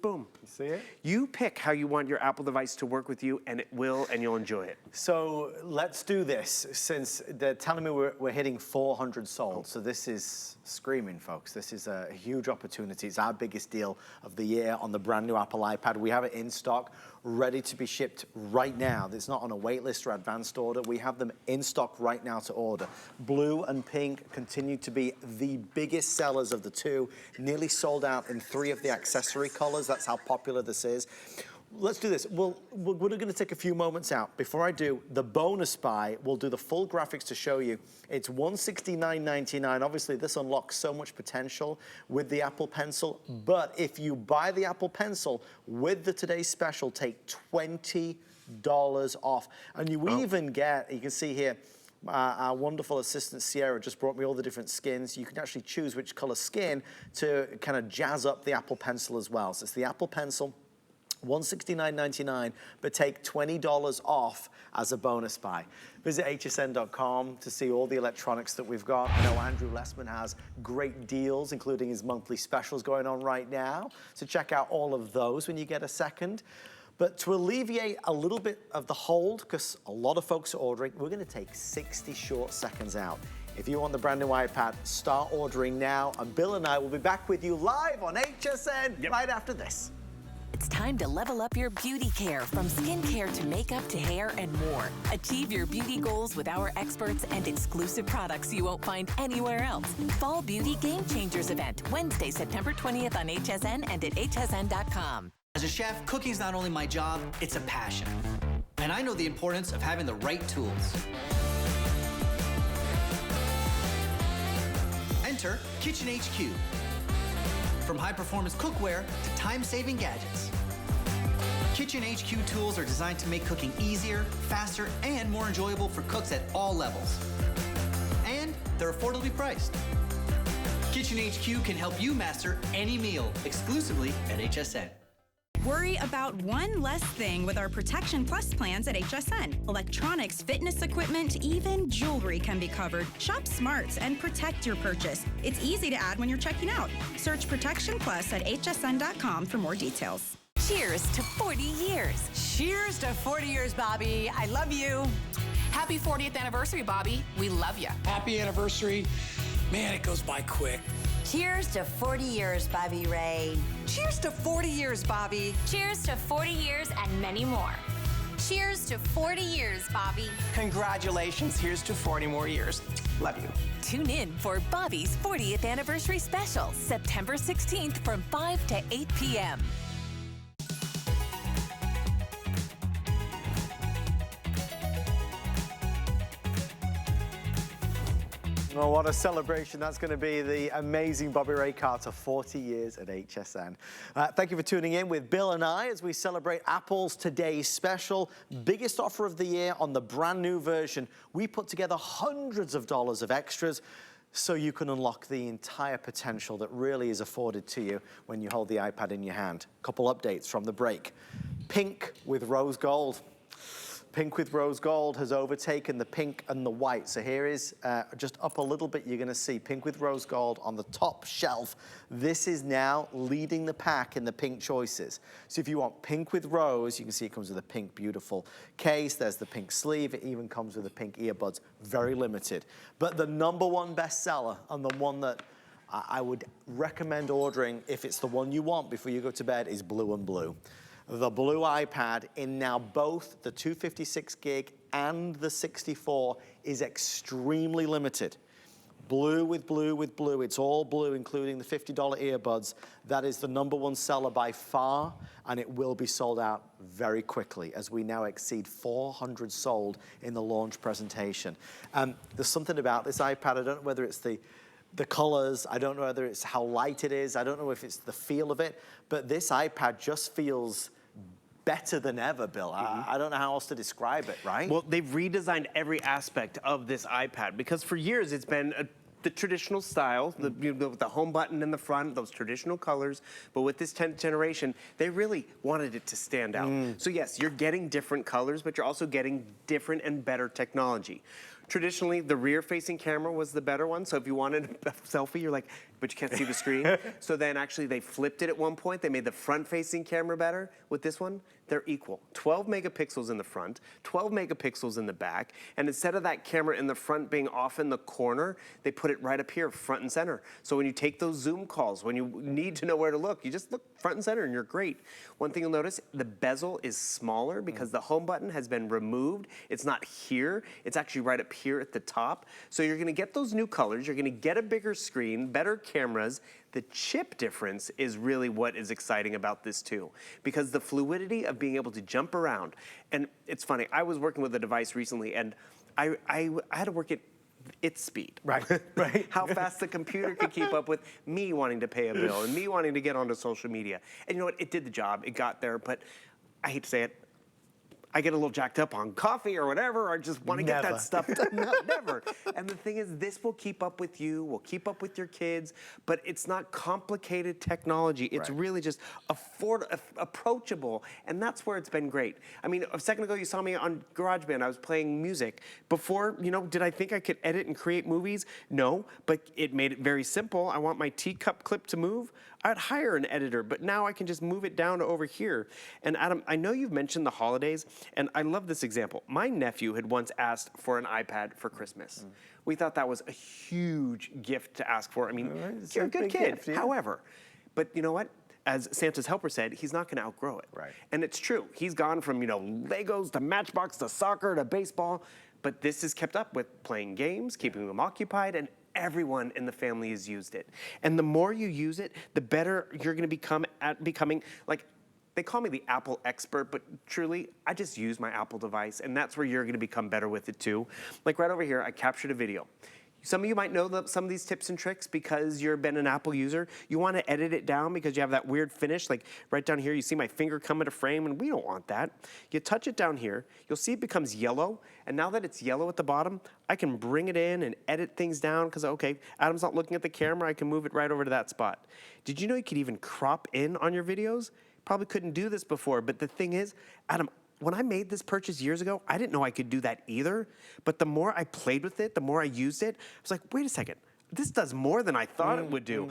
Boom. You see it? You pick how you want your Apple device to work with you, and it will, and you'll enjoy it. So let's do this. Since they're telling me we're hitting 400 sold, so this is screaming, folks. This is a huge opportunity. It's our biggest deal of the year on the brand new Apple iPad. We have it in stock, ready to be shipped right now. It's not on a wait list or advanced order. We have them in stock right now to order. Blue and pink continue to be the biggest sellers of the two, nearly sold out in 3 of the accessory colors. That's how popular this is. Let's do this. We're going to take a few moments out. Before I do, the bonus buy, we'll do the full graphics to show you. It's $169.99. Obviously, this unlocks so much potential with the Apple Pencil. But if you buy the Apple Pencil with the Today's Special, take $20 off. And you even get, you can see here, our wonderful assistant Sierra just brought me all the different skins. You can actually choose which color skin to kind of jazz up the Apple Pencil as well. So it's the Apple Pencil $169.99, but take $20 off as a bonus buy. Visit hsn.com to see all the electronics that we've got. I know Andrew Lessman has great deals, including his monthly specials going on right now. So check out all of those when you get a second. But to alleviate a little bit of the hold, because a lot of folks are ordering, we're gonna take 60 short seconds out. If you want the brand new iPad, start ordering now, and Bill and I will be back with you live on HSN right after this. It's time to level up your beauty care, from skincare to makeup to hair and more. Achieve your beauty goals with our experts and exclusive products you won't find anywhere else. Fall Beauty Game Changers event, Wednesday, September 20th on HSN and at hsn.com. As a chef, cooking's not only my job, it's a passion. And I know the importance of having the right tools. Enter Kitchen HQ. From high-performance cookware to time-saving gadgets. Kitchen HQ tools are designed to make cooking easier, faster, and more enjoyable for cooks at all levels. And they're affordably priced. Kitchen HQ can help you master any meal exclusively at HSN. Worry about one less thing with our Protection Plus plans at HSN. Electronics, fitness equipment, even jewelry can be covered. Shop smart and protect your purchase. It's easy to add when you're checking out. Search Protection Plus at hsn.com for more details. Cheers to 40 years. Cheers to 40 years, Bobby. I love you. Happy 40th anniversary, Bobby. We love you. Happy anniversary. Man, it goes by quick. Cheers to 40 years, Bobby Ray. Cheers to 40 years, Bobby. Cheers to 40 years and many more. Cheers to 40 years, Bobby. Congratulations. Here's to 40 more years. Love you. Tune in for Bobby's 40th anniversary special, September 16th from 5 to 8 p.m. Oh, what a celebration that's going to be, the amazing Bobby Ray Carter, 40 years at HSN. Thank you for tuning in with Bill and I as we celebrate Apple's Today's Special, biggest offer of the year on the brand new version. We put together hundreds of dollars of extras so you can unlock the entire potential that really is afforded to you when you hold the iPad in your hand. Couple updates from the break. Pink with rose gold. Pink with rose gold has overtaken the pink and the white. So here is, just up a little bit, you're gonna see pink with rose gold on the top shelf. This is now leading the pack in the pink choices. So if you want pink with rose, you can see it comes with a pink, beautiful case. There's the pink sleeve. It even comes with the pink earbuds. Very limited. But the #1 bestseller, and the one that I would recommend ordering if it's the one you want before you go to bed, is blue and blue. The blue iPad in now both the 256 gig and the 64 is extremely limited. Blue with blue with blue. It's all blue, including the $50 earbuds. That is the #1 seller by far, and it will be sold out very quickly as we now exceed 400 sold in the launch presentation. There's something about this iPad. I don't know whether it's the colors, I don't know whether it's how light it is, I don't know if it's the feel of it, but this iPad just feels better than ever, Bill. I don't know how else to describe it, right? Well, they've redesigned every aspect of this iPad because for years it's been the traditional style, with the home button in the front, those traditional colors, but with this 10th generation, they really wanted it to stand out. So yes, you're getting different colors, but you're also getting different and better technology. Traditionally, the rear-facing camera was the better one, so if you wanted a selfie, you're like, but you can't see the screen. So then actually they flipped it at one point. They made the front-facing camera better. With this one, they're equal. 12 megapixels in the front, 12 megapixels in the back, and instead of that camera in the front being off in the corner, they put it right up here, front and center. So when you take those Zoom calls, when you need to know where to look, you just look front and center and you're great. One thing you'll notice, the bezel is smaller because the home button has been removed. It's not here, it's actually right up here at the top. So you're gonna get those new colors, you're gonna get a bigger screen, better cameras. The chip difference is really what is exciting about this too, because the fluidity of being able to jump around. And it's funny, I was working with a device recently and I had to work at its speed. Right, right. How fast the computer could keep up with me wanting to pay a bill and me wanting to get onto social media. And you know what, it did the job, it got there, but I hate to say it, I get a little jacked up on coffee or whatever, or I just want to get that stuff done. No, never. And the thing is, this will keep up with you, will keep up with your kids, but it's not complicated technology. It's really just approachable, and that's where it's been great. I mean, a second ago you saw me on GarageBand. I was playing music. Before, you know, did I think I could edit and create movies? No, but it made it very simple. I want my teacup clip to move. I'd hire an editor, but now I can just move it down to over here. And Adam, I know you've mentioned the holidays, and I love this example. My nephew had once asked for an iPad for Christmas. We thought that was a huge gift to ask for. I mean, you're a good kid, however. But you know what? As Santa's helper said, he's not gonna outgrow it. Right. And it's true. He's gone from, you know, Legos to Matchbox to soccer to baseball, but this is kept up with playing games, keeping him occupied, and everyone in the family has used it. And the more you use it, the better you're gonna become at becoming, like, they call me the Apple expert, but truly, I just use my Apple device, and that's where you're gonna become better with it too. Like right over here, I captured a video. Some of you might know some of these tips and tricks because you've been an Apple user. You want to edit it down because you have that weird finish, like right down here, you see my finger come into frame, and we don't want that. You touch it down here, you'll see it becomes yellow, and now that it's yellow at the bottom, I can bring it in and edit things down because, okay, Adam's not looking at the camera, I can move it right over to that spot. Did you know you could even crop in on your videos? Probably couldn't do this before, but the thing is, Adam, when I made this purchase years ago, I didn't know I could do that either. But the more I played with it, the more I used it, I was like, wait a second, this does more than I thought it would do.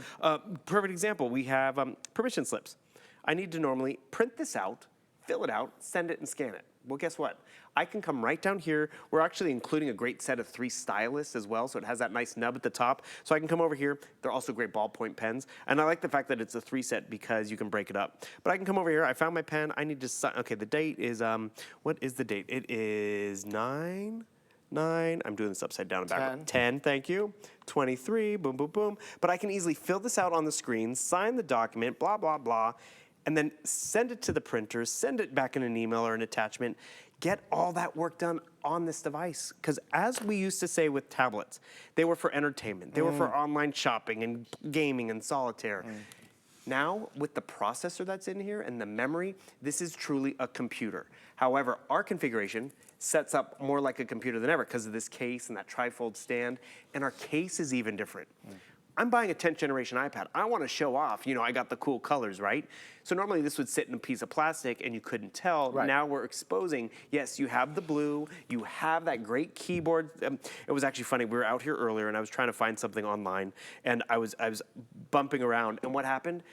Perfect example, we have permission slips. I need to normally print this out, fill it out, send it, and scan it. Well, guess what? I can come right down here. We're actually including a great set of 3 styluses as well, so it has that nice nub at the top. So I can come over here. They're also great ballpoint pens. And I like the fact that it's a 3 set because you can break it up. But I can come over here. I found my pen. I need to sign. Okay, the date is, what is the date? It is 9, I'm doing this upside down and backward. 10, thank you. 23, boom, boom, boom. But I can easily fill this out on the screen, sign the document, blah, blah, blah, and then send it to the printer, send it back in an email or an attachment, get all that work done on this device. Because as we used to say with tablets, they were for entertainment. They were for online shopping and gaming and solitaire. Now, with the processor that's in here and the memory, this is truly a computer. However, our configuration sets up more like a computer than ever because of this case and that trifold stand, and our case is even different. I'm buying a 10th generation iPad. I want to show off, you know, I got the cool colors, right? So normally this would sit in a piece of plastic and you couldn't tell. Now we're exposing, yes, you have the blue, you have that great keyboard. It was actually funny, we were out here earlier and I was trying to find something online and I was bumping around, and what happened?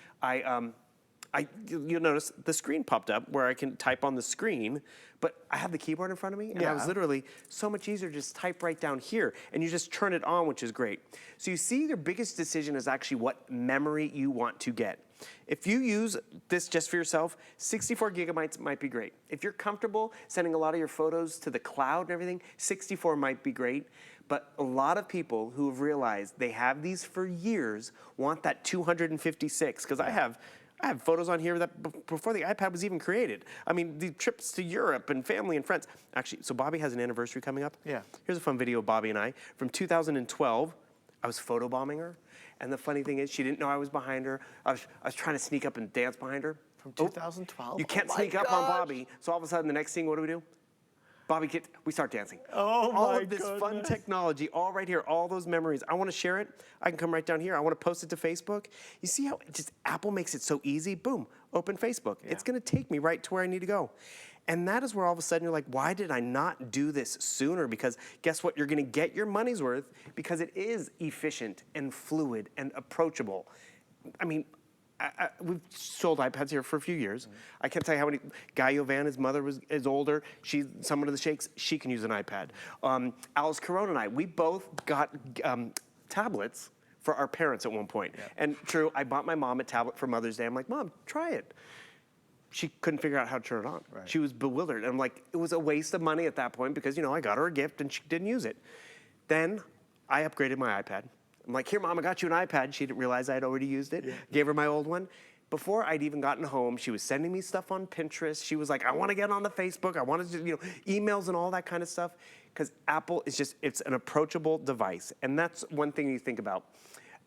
You'll notice the screen popped up where I can type on the screen, but I have the keyboard in front of me, and I was literally so much easier to just type right down here, and you just turn it on, which is great. So you see, your biggest decision is actually what memory you want to get. If you use this just for yourself, 64 gigabytes might be great. If you're comfortable sending a lot of your photos to the cloud and everything, 64 might be great. But a lot of people who have realized they have these for years want that 256, because I have photos on here that before the iPad was even created. I mean, the trips to Europe and family and friends. Actually, so Bobby has an anniversary coming up. Here's a fun video of Bobby and I from 2012. I was photobombing her. And the funny thing is, she didn't know I was behind her. I was trying to sneak up and dance behind her. From 2012? You can't sneak up on Bobby. So all of a sudden, the next scene, what do? Bobby, we start dancing. Oh my All of this fun technology, all right here, all those memories. I want to share it. I can come right down here. I want to post it to Facebook. You see how just Apple makes it so easy? Boom, open Facebook. It's going to take me right to where I need to go. And that is where all of a sudden you're like, why did I not do this sooner? Because guess what? You're going to get your money's worth because it is efficient and fluid and approachable. I mean, we've sold iPads here for a few years. I can't tell you how many. Guy Yovan, his mother is older. She's someone of the Shakes. She can use an iPad. Alice Corona and I, we both got tablets for our parents at one point. And true, I bought my mom a tablet for Mother's Day. I'm like, Mom, try it. She couldn't figure out how to turn it on. She was bewildered. And I'm like, it was a waste of money at that point because, you know, I got her a gift and she didn't use it. Then I upgraded my iPad. I'm like, here, Mom, I got you an iPad. She didn't realize I'd already used it. Gave her my old one. Before I'd even gotten home, she was sending me stuff on Pinterest. She was like, I want to get on the Facebook. I want to, you know, emails and all that kind of stuff. Because Apple is just, it's an approachable device. And that's one thing you think about.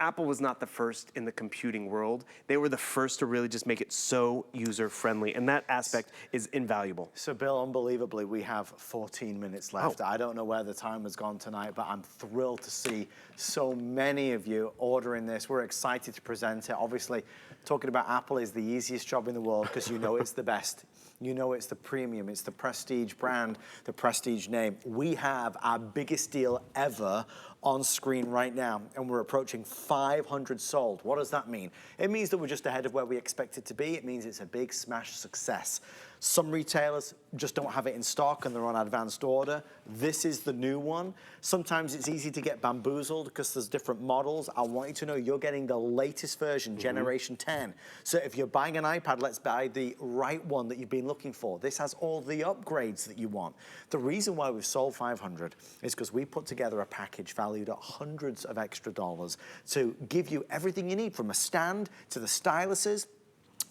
Apple was not the first in the computing world. They were the first to really just make it so user-friendly, and that aspect is invaluable. So, Bill, unbelievably, we have 14 minutes left. I don't know where the time has gone tonight, but I'm thrilled to see so many of you ordering this. We're excited to present it. Obviously, talking about Apple is the easiest job in the world because you know it's the best. You know it's the premium, it's the prestige brand, the prestige name. We have our biggest deal ever on screen right now, and we're approaching 500 sold. What does that mean? It means that we're just ahead of where we expect it to be. It means it's a big smash success. Some retailers just don't have it in stock and they're on advanced order. This is the new one. Sometimes it's easy to get bamboozled because there's different models. I want you to know you're getting the latest version, Generation 10. So if you're buying an iPad, let's buy the right one that you've been looking for. This has all the upgrades that you want. The reason why we've sold 500 is because we put together a package valued at hundreds of extra dollars to give you everything you need, from a stand to the styluses,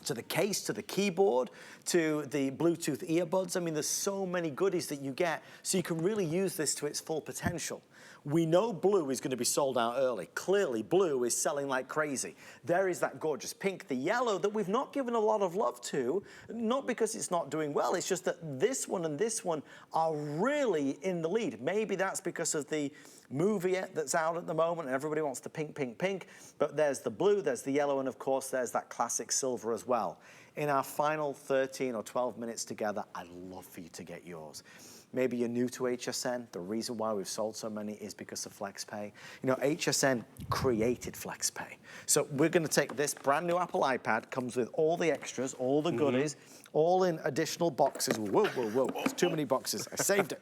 to the case, to the keyboard, to the Bluetooth earbuds. I mean, there's so many goodies that you get, so you can really use this to its full potential. We know blue is going to be sold out early. Clearly, blue is selling like crazy. There is that gorgeous pink. The yellow that we've not given a lot of love to, not because it's not doing well, it's just that this one and this one are really in the lead. Maybe that's because of the movie that's out at the moment and everybody wants the pink, pink, pink. But there's the blue, there's the yellow, and of course there's that classic silver as well. In our final 13 or 12 minutes together, I'd love for you to get yours. Maybe you're new to HSN. The reason why we've sold so many is because of FlexPay. You know, HSN created FlexPay. So we're going to take this brand new Apple iPad, comes with all the extras, all the goodies, all in additional boxes. Whoa, whoa, whoa, there's too many boxes. I saved it.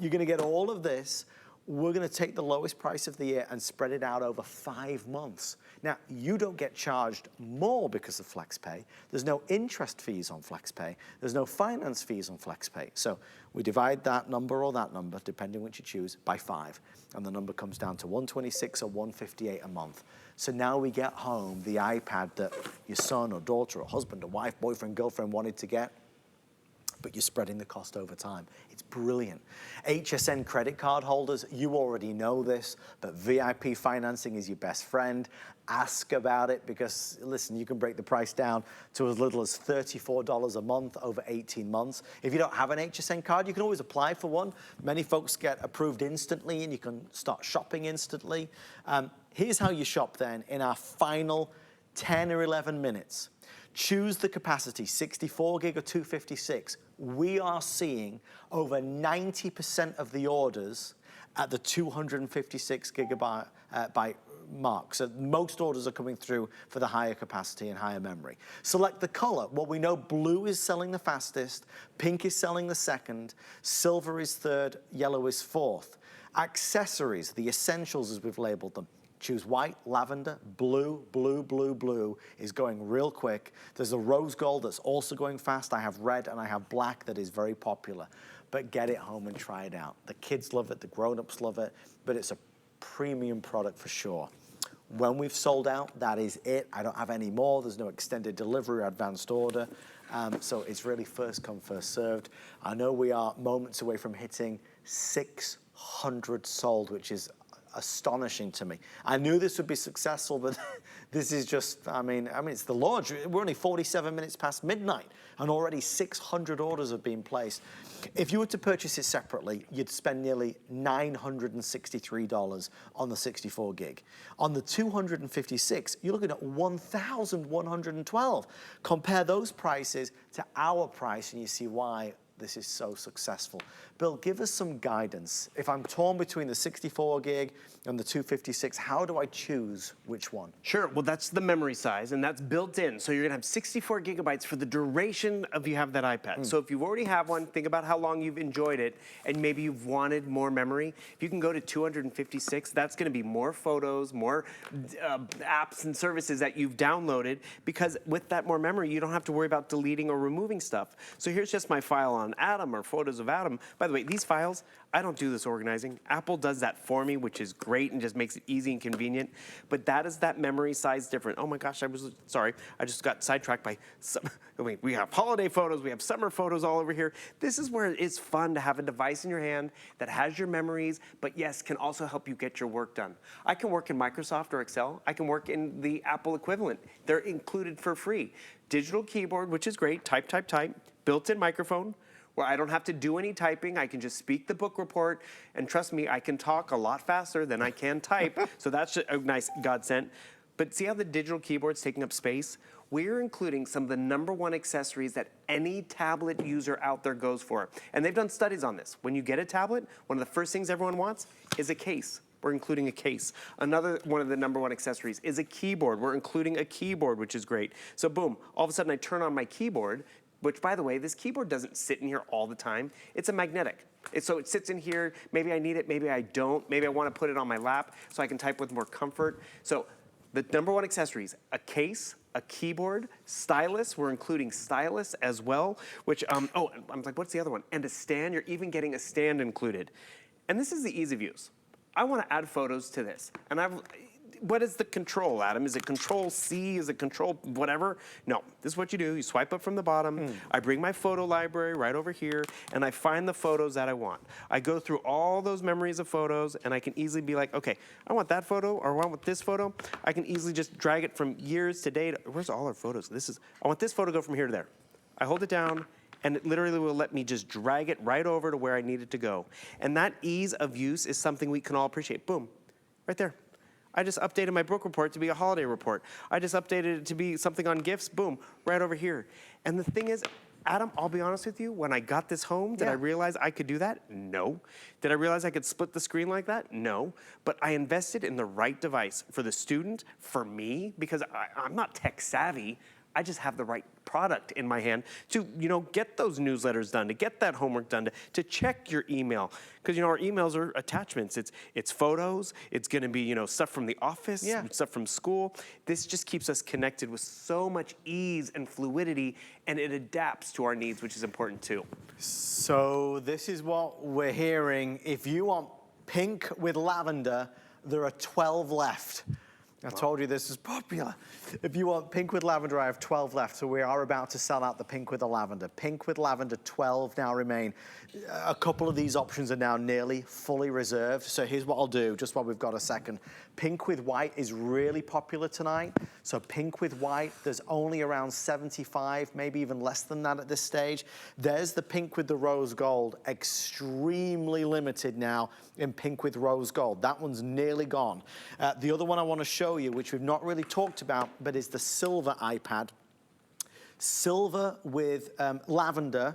You're going to get all of this. We're going to take the lowest price of the year and spread it out over 5 months. Now, you don't get charged more because of FlexPay. There's no interest fees on FlexPay. There's no finance fees on FlexPay. So we divide that number or that number, depending which you choose, by 5. And the number comes down to $126 or $158 a month. So now we get home the iPad that your son or daughter or husband or wife, boyfriend, girlfriend wanted to get, but you're spreading the cost over time. It's brilliant. HSN credit card holders, you already know this, but VIP financing is your best friend. Ask about it because, listen, you can break the price down to as little as $34 a month over 18 months. If you don't have an HSN card, you can always apply for one. Many folks get approved instantly and you can start shopping instantly. Here's how you shop then in our final 10 or 11 minutes. Choose the capacity, 64 gig or 256. We are seeing over 90% of the orders at the 256 gigabyte mark. So most orders are coming through for the higher capacity and higher memory. Select the color. Well, we know blue is selling the fastest, pink is selling the second, silver is third, yellow is fourth. Accessories, the essentials as we've labeled them. Choose white, lavender, blue, blue, blue, blue is going real quick. There's a rose gold that's also going fast. I have red and I have black that is very popular. But get it home and try it out. The kids love it, the grown-ups love it, but it's a premium product for sure. When we've sold out, that is it. I don't have any more. There's no extended delivery or advanced order. So it's really first come, first served. I know we are moments away from hitting 600 sold, which is astonishing to me. I knew this would be successful, but this is just, I mean, it's the launch. We're only 47 minutes past midnight and already 600 orders have been placed. If you were to purchase it separately, you'd spend nearly $963 on the 64 gig. On the 256, you're looking at $1,112. Compare those prices to our price and you see why this is so successful. Bill, give us some guidance. If I'm torn between the 64 gig and the 256, how do I choose which one? Sure, well that's the memory size and that's built in. So you're gonna have 64 gigabytes for the duration of you have that iPad. So if you already have one, think about how long you've enjoyed it and maybe you've wanted more memory. If you can go to 256, that's gonna be more photos, more apps and services that you've downloaded, because with that more memory, you don't have to worry about deleting or removing stuff. So here's just my file on Adam or photos of Adam. By the way, these files, I don't do this organizing. Apple does that for me, which is great and just makes it easy and convenient. But that is that memory size different. Oh my gosh, sorry. I just got sidetracked by we have holiday photos, we have summer photos all over here. This is where it's fun to have a device in your hand that has your memories, but yes, can also help you get your work done. I can work in Microsoft or Excel. I can work in the Apple equivalent. They're included for free. Digital keyboard, which is great, type, type, type, built-in microphone, where I don't have to do any typing. I can just speak the book report, and trust me, I can talk a lot faster than I can type, so that's a nice godsend. But see how the digital keyboard's taking up space? We're including some of the #1 accessories that any tablet user out there goes for. And they've done studies on this. When you get a tablet, one of the first things everyone wants is a case. We're including a case. Another one of the #1 accessories is a keyboard. We're including a keyboard, which is great. So boom, all of a sudden I turn on my keyboard, which, by the way, this keyboard doesn't sit in here all the time. It's a magnetic. So it sits in here. Maybe I need it, maybe I don't. Maybe I want to put it on my lap so I can type with more comfort. So the #1 accessories, a case, a keyboard, stylus. We're including stylus as well, which, I'm like, what's the other one? And a stand. You're even getting a stand included. And this is the ease of use. I want to add photos to this. And what is the control, Adam? Is it control C? Is it control whatever? No, this is what you do. You swipe up from the bottom. I bring my photo library right over here, and I find the photos that I want. I go through all those memories of photos, and I can easily be like, okay, I want that photo, or I want this photo. I can easily just drag it from years to date. Where's all our photos? I want this photo to go from here to there. I hold it down, and it literally will let me just drag it right over to where I need it to go. And that ease of use is something we can all appreciate. Boom, right there. I just updated my book report to be a holiday report. I just updated it to be something on gifts, boom, right over here. And the thing is, Adam, I'll be honest with you, when I got this home, did I realize I could do that? No. Did I realize I could split the screen like that? No. But I invested in the right device for the student, for me, because I'm not tech savvy. I just have the right product in my hand to, get those newsletters done, to get that homework done, to check your email. Because, our emails are attachments. It's photos. It's going to be, stuff from the office, stuff from school. This just keeps us connected with so much ease and fluidity, and it adapts to our needs, which is important too. So this is what we're hearing. If you want pink with lavender, there are 12 left. I told you this is popular. If you want pink with lavender, I have 12 left. So we are about to sell out the pink with the lavender. Pink with lavender, 12 now remain. A couple of these options are now nearly fully reserved. So here's what I'll do, just while we've got a second. Pink with white is really popular tonight. So pink with white, there's only around 75, maybe even less than that at this stage. There's the pink with the rose gold, extremely limited now in pink with rose gold. That one's nearly gone. The other one I want to show you, which we've not really talked about, but is the silver iPad. Silver with lavender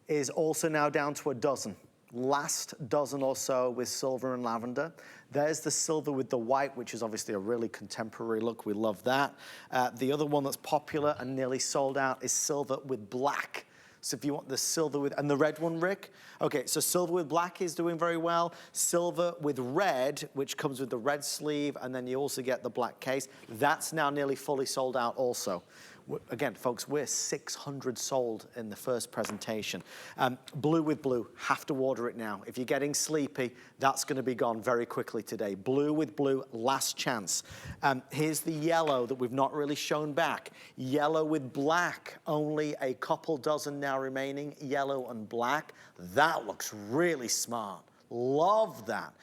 is also now down to a dozen. Last dozen or so with silver and lavender. There's the silver with the white, which is obviously a really contemporary look. We love that. The other one that's popular and nearly sold out is silver with black. So if you want the silver with, and the red one, Rick? Okay, so silver with black is doing very well. Silver with red, which comes with the red sleeve, and then you also get the black case. That's now nearly fully sold out also. Again, folks, we're 600 sold in the first presentation. Blue with blue, have to order it now. If you're getting sleepy, that's gonna be gone very quickly today. Blue with blue, last chance. Here's the yellow that we've not really shown back. Yellow with black, only a couple dozen now remaining, yellow and black. That looks really smart. Love that.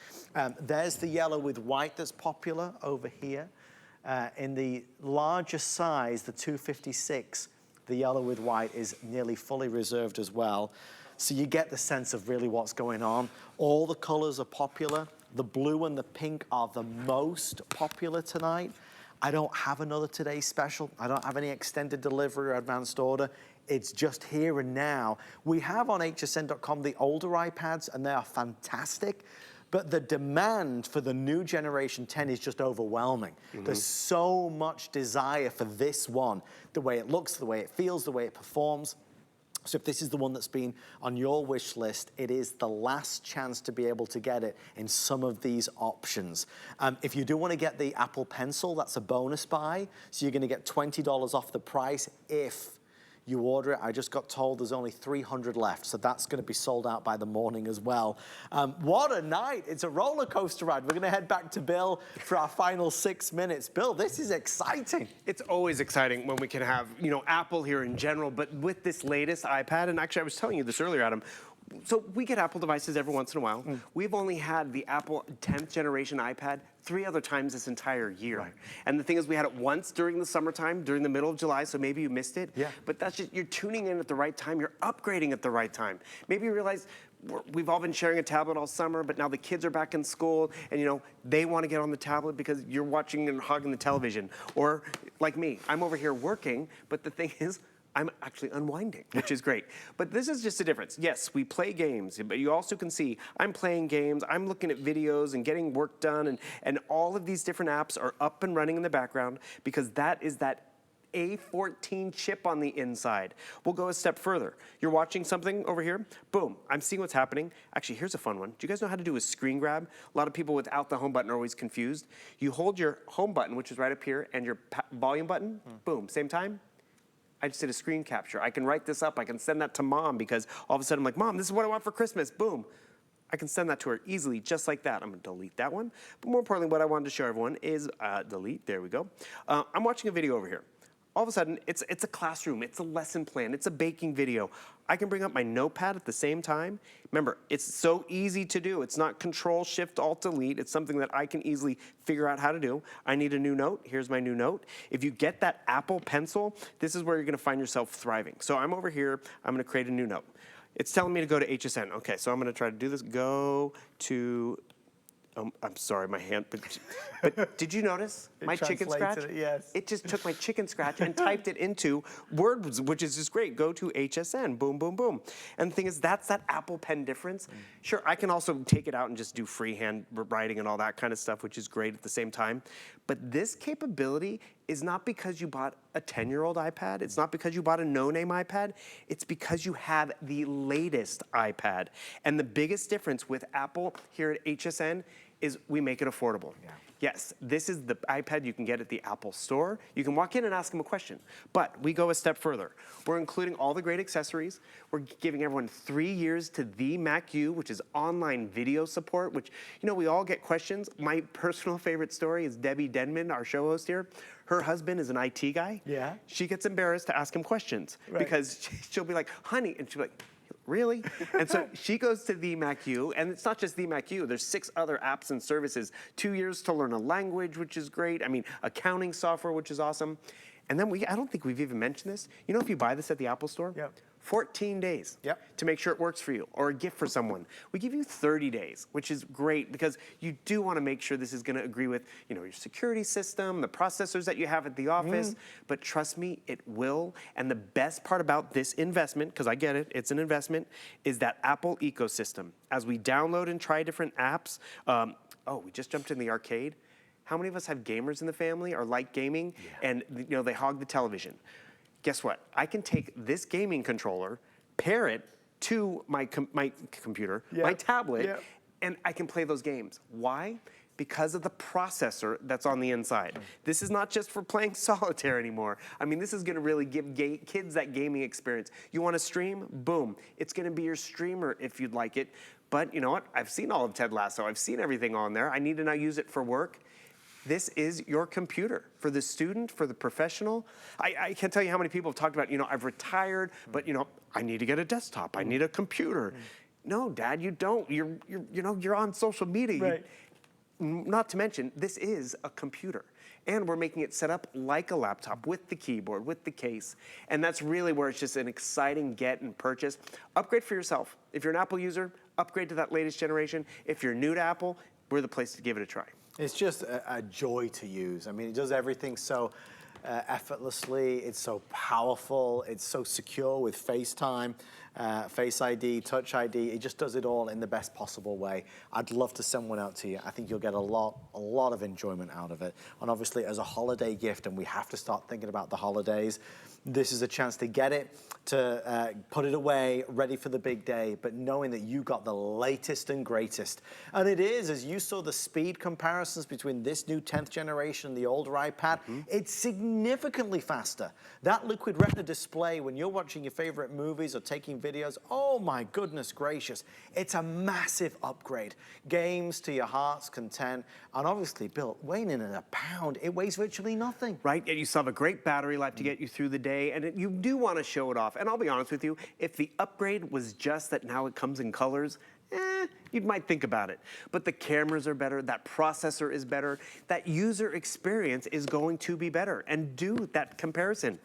There's the yellow with white that's popular over here. In the larger size, the 256, the yellow with white is nearly fully reserved as well. So you get the sense of really what's going on. All the colors are popular. The blue and the pink are the most popular tonight. I don't have another Today Special. I don't have any extended delivery or advanced order. It's just here and now. We have on hsn.com the older iPads, and they are fantastic. But the demand for the new generation 10 is just overwhelming. There's so much desire for this one, the way it looks, the way it feels, the way it performs. So if this is the one that's been on your wish list, it is the last chance to be able to get it in some of these options. If you do want to get the Apple Pencil, that's a bonus buy. So you're going to get $20 off the price if you order it. I just got told there's only 300 left, so that's going to be sold out by the morning as well. What a night. It's a roller coaster ride. We're going to head back to Bill for our final 6 minutes. Bill, this is exciting. It's always exciting when we can have, you know, Apple here in general, but with this latest iPad, and actually I was telling you this earlier, Adam, so we get Apple devices every once in a while. We've only had the Apple 10th generation iPad 3 other times this entire year. Right. And the thing is, we had it once during the summertime, during the middle of July, so maybe you missed it. Yeah. But that's just, you're tuning in at the right time, you're upgrading at the right time. Maybe you realize we've all been sharing a tablet all summer, but now the kids are back in school, and you know, they want to get on the tablet because you're watching and hogging the television. Or like me, I'm over here working, but the thing is, I'm actually unwinding, which is great. But this is just a difference. Yes, we play games, but you also can see I'm playing games, I'm looking at videos and getting work done, and all of these different apps are up and running in the background because that is that A14 chip on the inside. We'll go a step further. You're watching something over here, boom, I'm seeing what's happening. Actually, here's a fun one. Do you guys know how to do a screen grab? A lot of people without the home button are always confused. You hold your home button, which is right up here, and your volume button, boom, same time. I just did a screen capture. I can write this up. I can send that to mom because all of a sudden I'm like, Mom, this is what I want for Christmas. Boom. I can send that to her easily, just like that. I'm gonna delete that one. But more importantly, what I wanted to show everyone is, delete, there we go. I'm watching a video over here. All of a sudden, it's a classroom, it's a lesson plan, it's a baking video. I can bring up my notepad at the same time. Remember, it's so easy to do. It's not Control, Shift, Alt, Delete. It's something that I can easily figure out how to do. I need a new note. Here's my new note. If you get that Apple Pencil, this is where you're gonna find yourself thriving. So I'm over here, I'm gonna create a new note. It's telling me to go to HSN. Okay, so I'm gonna try to do this. Go to, I'm sorry, my hand, but did you notice my chicken scratch? It, yes. It just took my chicken scratch and typed it into words, which is just great. Go to HSN, boom, boom, boom. And the thing is, that's that Apple Pen difference. Sure, I can also take it out and just do freehand writing and all that kind of stuff, which is great at the same time. But this capability is not because you bought a 10-year-old iPad. It's not because you bought a no-name iPad. It's because you have the latest iPad. And the biggest difference with Apple here at HSN is we make it affordable. Yeah. Yes, this is the iPad you can get at the Apple Store. You can walk in and ask them a question, but we go a step further. We're including all the great accessories. We're giving everyone 3 years to the Mac U, which is online video support, which, you know, we all get questions. My personal favorite story is Debbie Denman, our show host here. Her husband is an IT guy. Yeah. She gets embarrassed to ask him questions because she'll be like, honey, and she'll be like, really? And so she goes to the Mac U, and it's not just the Mac U. There's 6 other apps and services. 2 years to learn a language, which is great. I mean, accounting software, which is awesome. And then I don't think we've even mentioned this. You know, if you buy this at the Apple Store, 14 days to make sure it works for you, or a gift for someone. We give you 30 days, which is great because you do want to make sure this is going to agree with, you know, your security system, the processors that you have at the office. But trust me, it will. And the best part about this investment, because I get it, it's an investment, is that Apple ecosystem. As we download and try different apps, we just jumped in the arcade. How many of us have gamers in the family or like gaming, and you know, they hog the television? Guess what? I can take this gaming controller, pair it to my computer, my tablet, and I can play those games. Why? Because of the processor that's on the inside. This is not just for playing solitaire anymore. I mean, this is gonna really give kids that gaming experience. You wanna stream? Boom. It's gonna be your streamer if you'd like it. But you know what? I've seen all of Ted Lasso. I've seen everything on there. I need to now use it for work. This is your computer for the student, for the professional. I can't tell you how many people have talked about, you know, I've retired, but you know, I need to get a desktop. I need a computer. No, Dad, you don't. You're on social media. Not to mention, this is a computer. And we're making it set up like a laptop with the keyboard, with the case. And that's really where it's just an exciting get and purchase. Upgrade for yourself. If you're an Apple user, upgrade to that latest generation. If you're new to Apple, we're the place to give it a try. It's just a joy to use. I mean, it does everything so effortlessly. It's so powerful. It's so secure with FaceTime. Face ID, Touch ID, it just does it all in the best possible way. I'd love to send one out to you. I think you'll get a lot of enjoyment out of it. And obviously as a holiday gift, and we have to start thinking about the holidays, this is a chance to get it, to put it away, ready for the big day, but knowing that you got the latest and greatest. And it is, as you saw the speed comparisons between this new 10th generation and the older iPad, it's significantly faster. That liquid retina display, when you're watching your favorite movies or taking videos, oh my goodness gracious, it's a massive upgrade. Games to your heart's content, and obviously, Bill, weighing in at a pound, it weighs virtually nothing. Right, and you still have a great battery life to get you through the day, and you do want to show it off. And I'll be honest with you, if the upgrade was just that now it comes in colors, you might think about it. But the cameras are better, that processor is better, that user experience is going to be better. And do that comparison.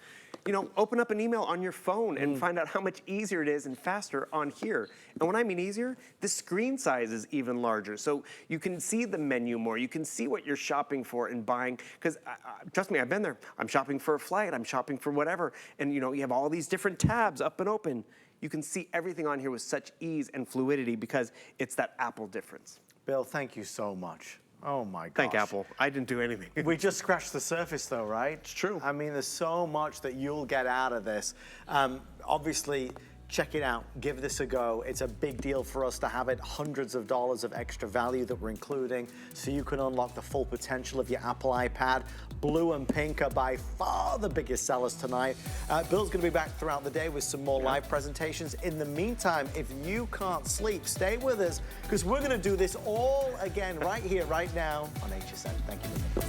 You know, open up an email on your phone and find out how much easier it is and faster on here. And when I mean easier, the screen size is even larger. So you can see the menu more. You can see what you're shopping for and buying. Because trust me, I've been there. I'm shopping for a flight. I'm shopping for whatever. And you know, you have all these different tabs up and open. You can see everything on here with such ease and fluidity because it's that Apple difference. Bill, thank you so much. Oh my gosh. Thank Apple. I didn't do anything. We just scratched the surface though, right? It's true. I mean, there's so much that you'll get out of this. Obviously, check it out. Give this a go. It's a big deal for us to have it. Hundreds of dollars of extra value that we're including so you can unlock the full potential of your Apple iPad. Blue and pink are by far the biggest sellers tonight. Bill's going to be back throughout the day with some more live presentations. In the meantime, if you can't sleep, stay with us because we're going to do this all again right here, right now on HSN. Thank you.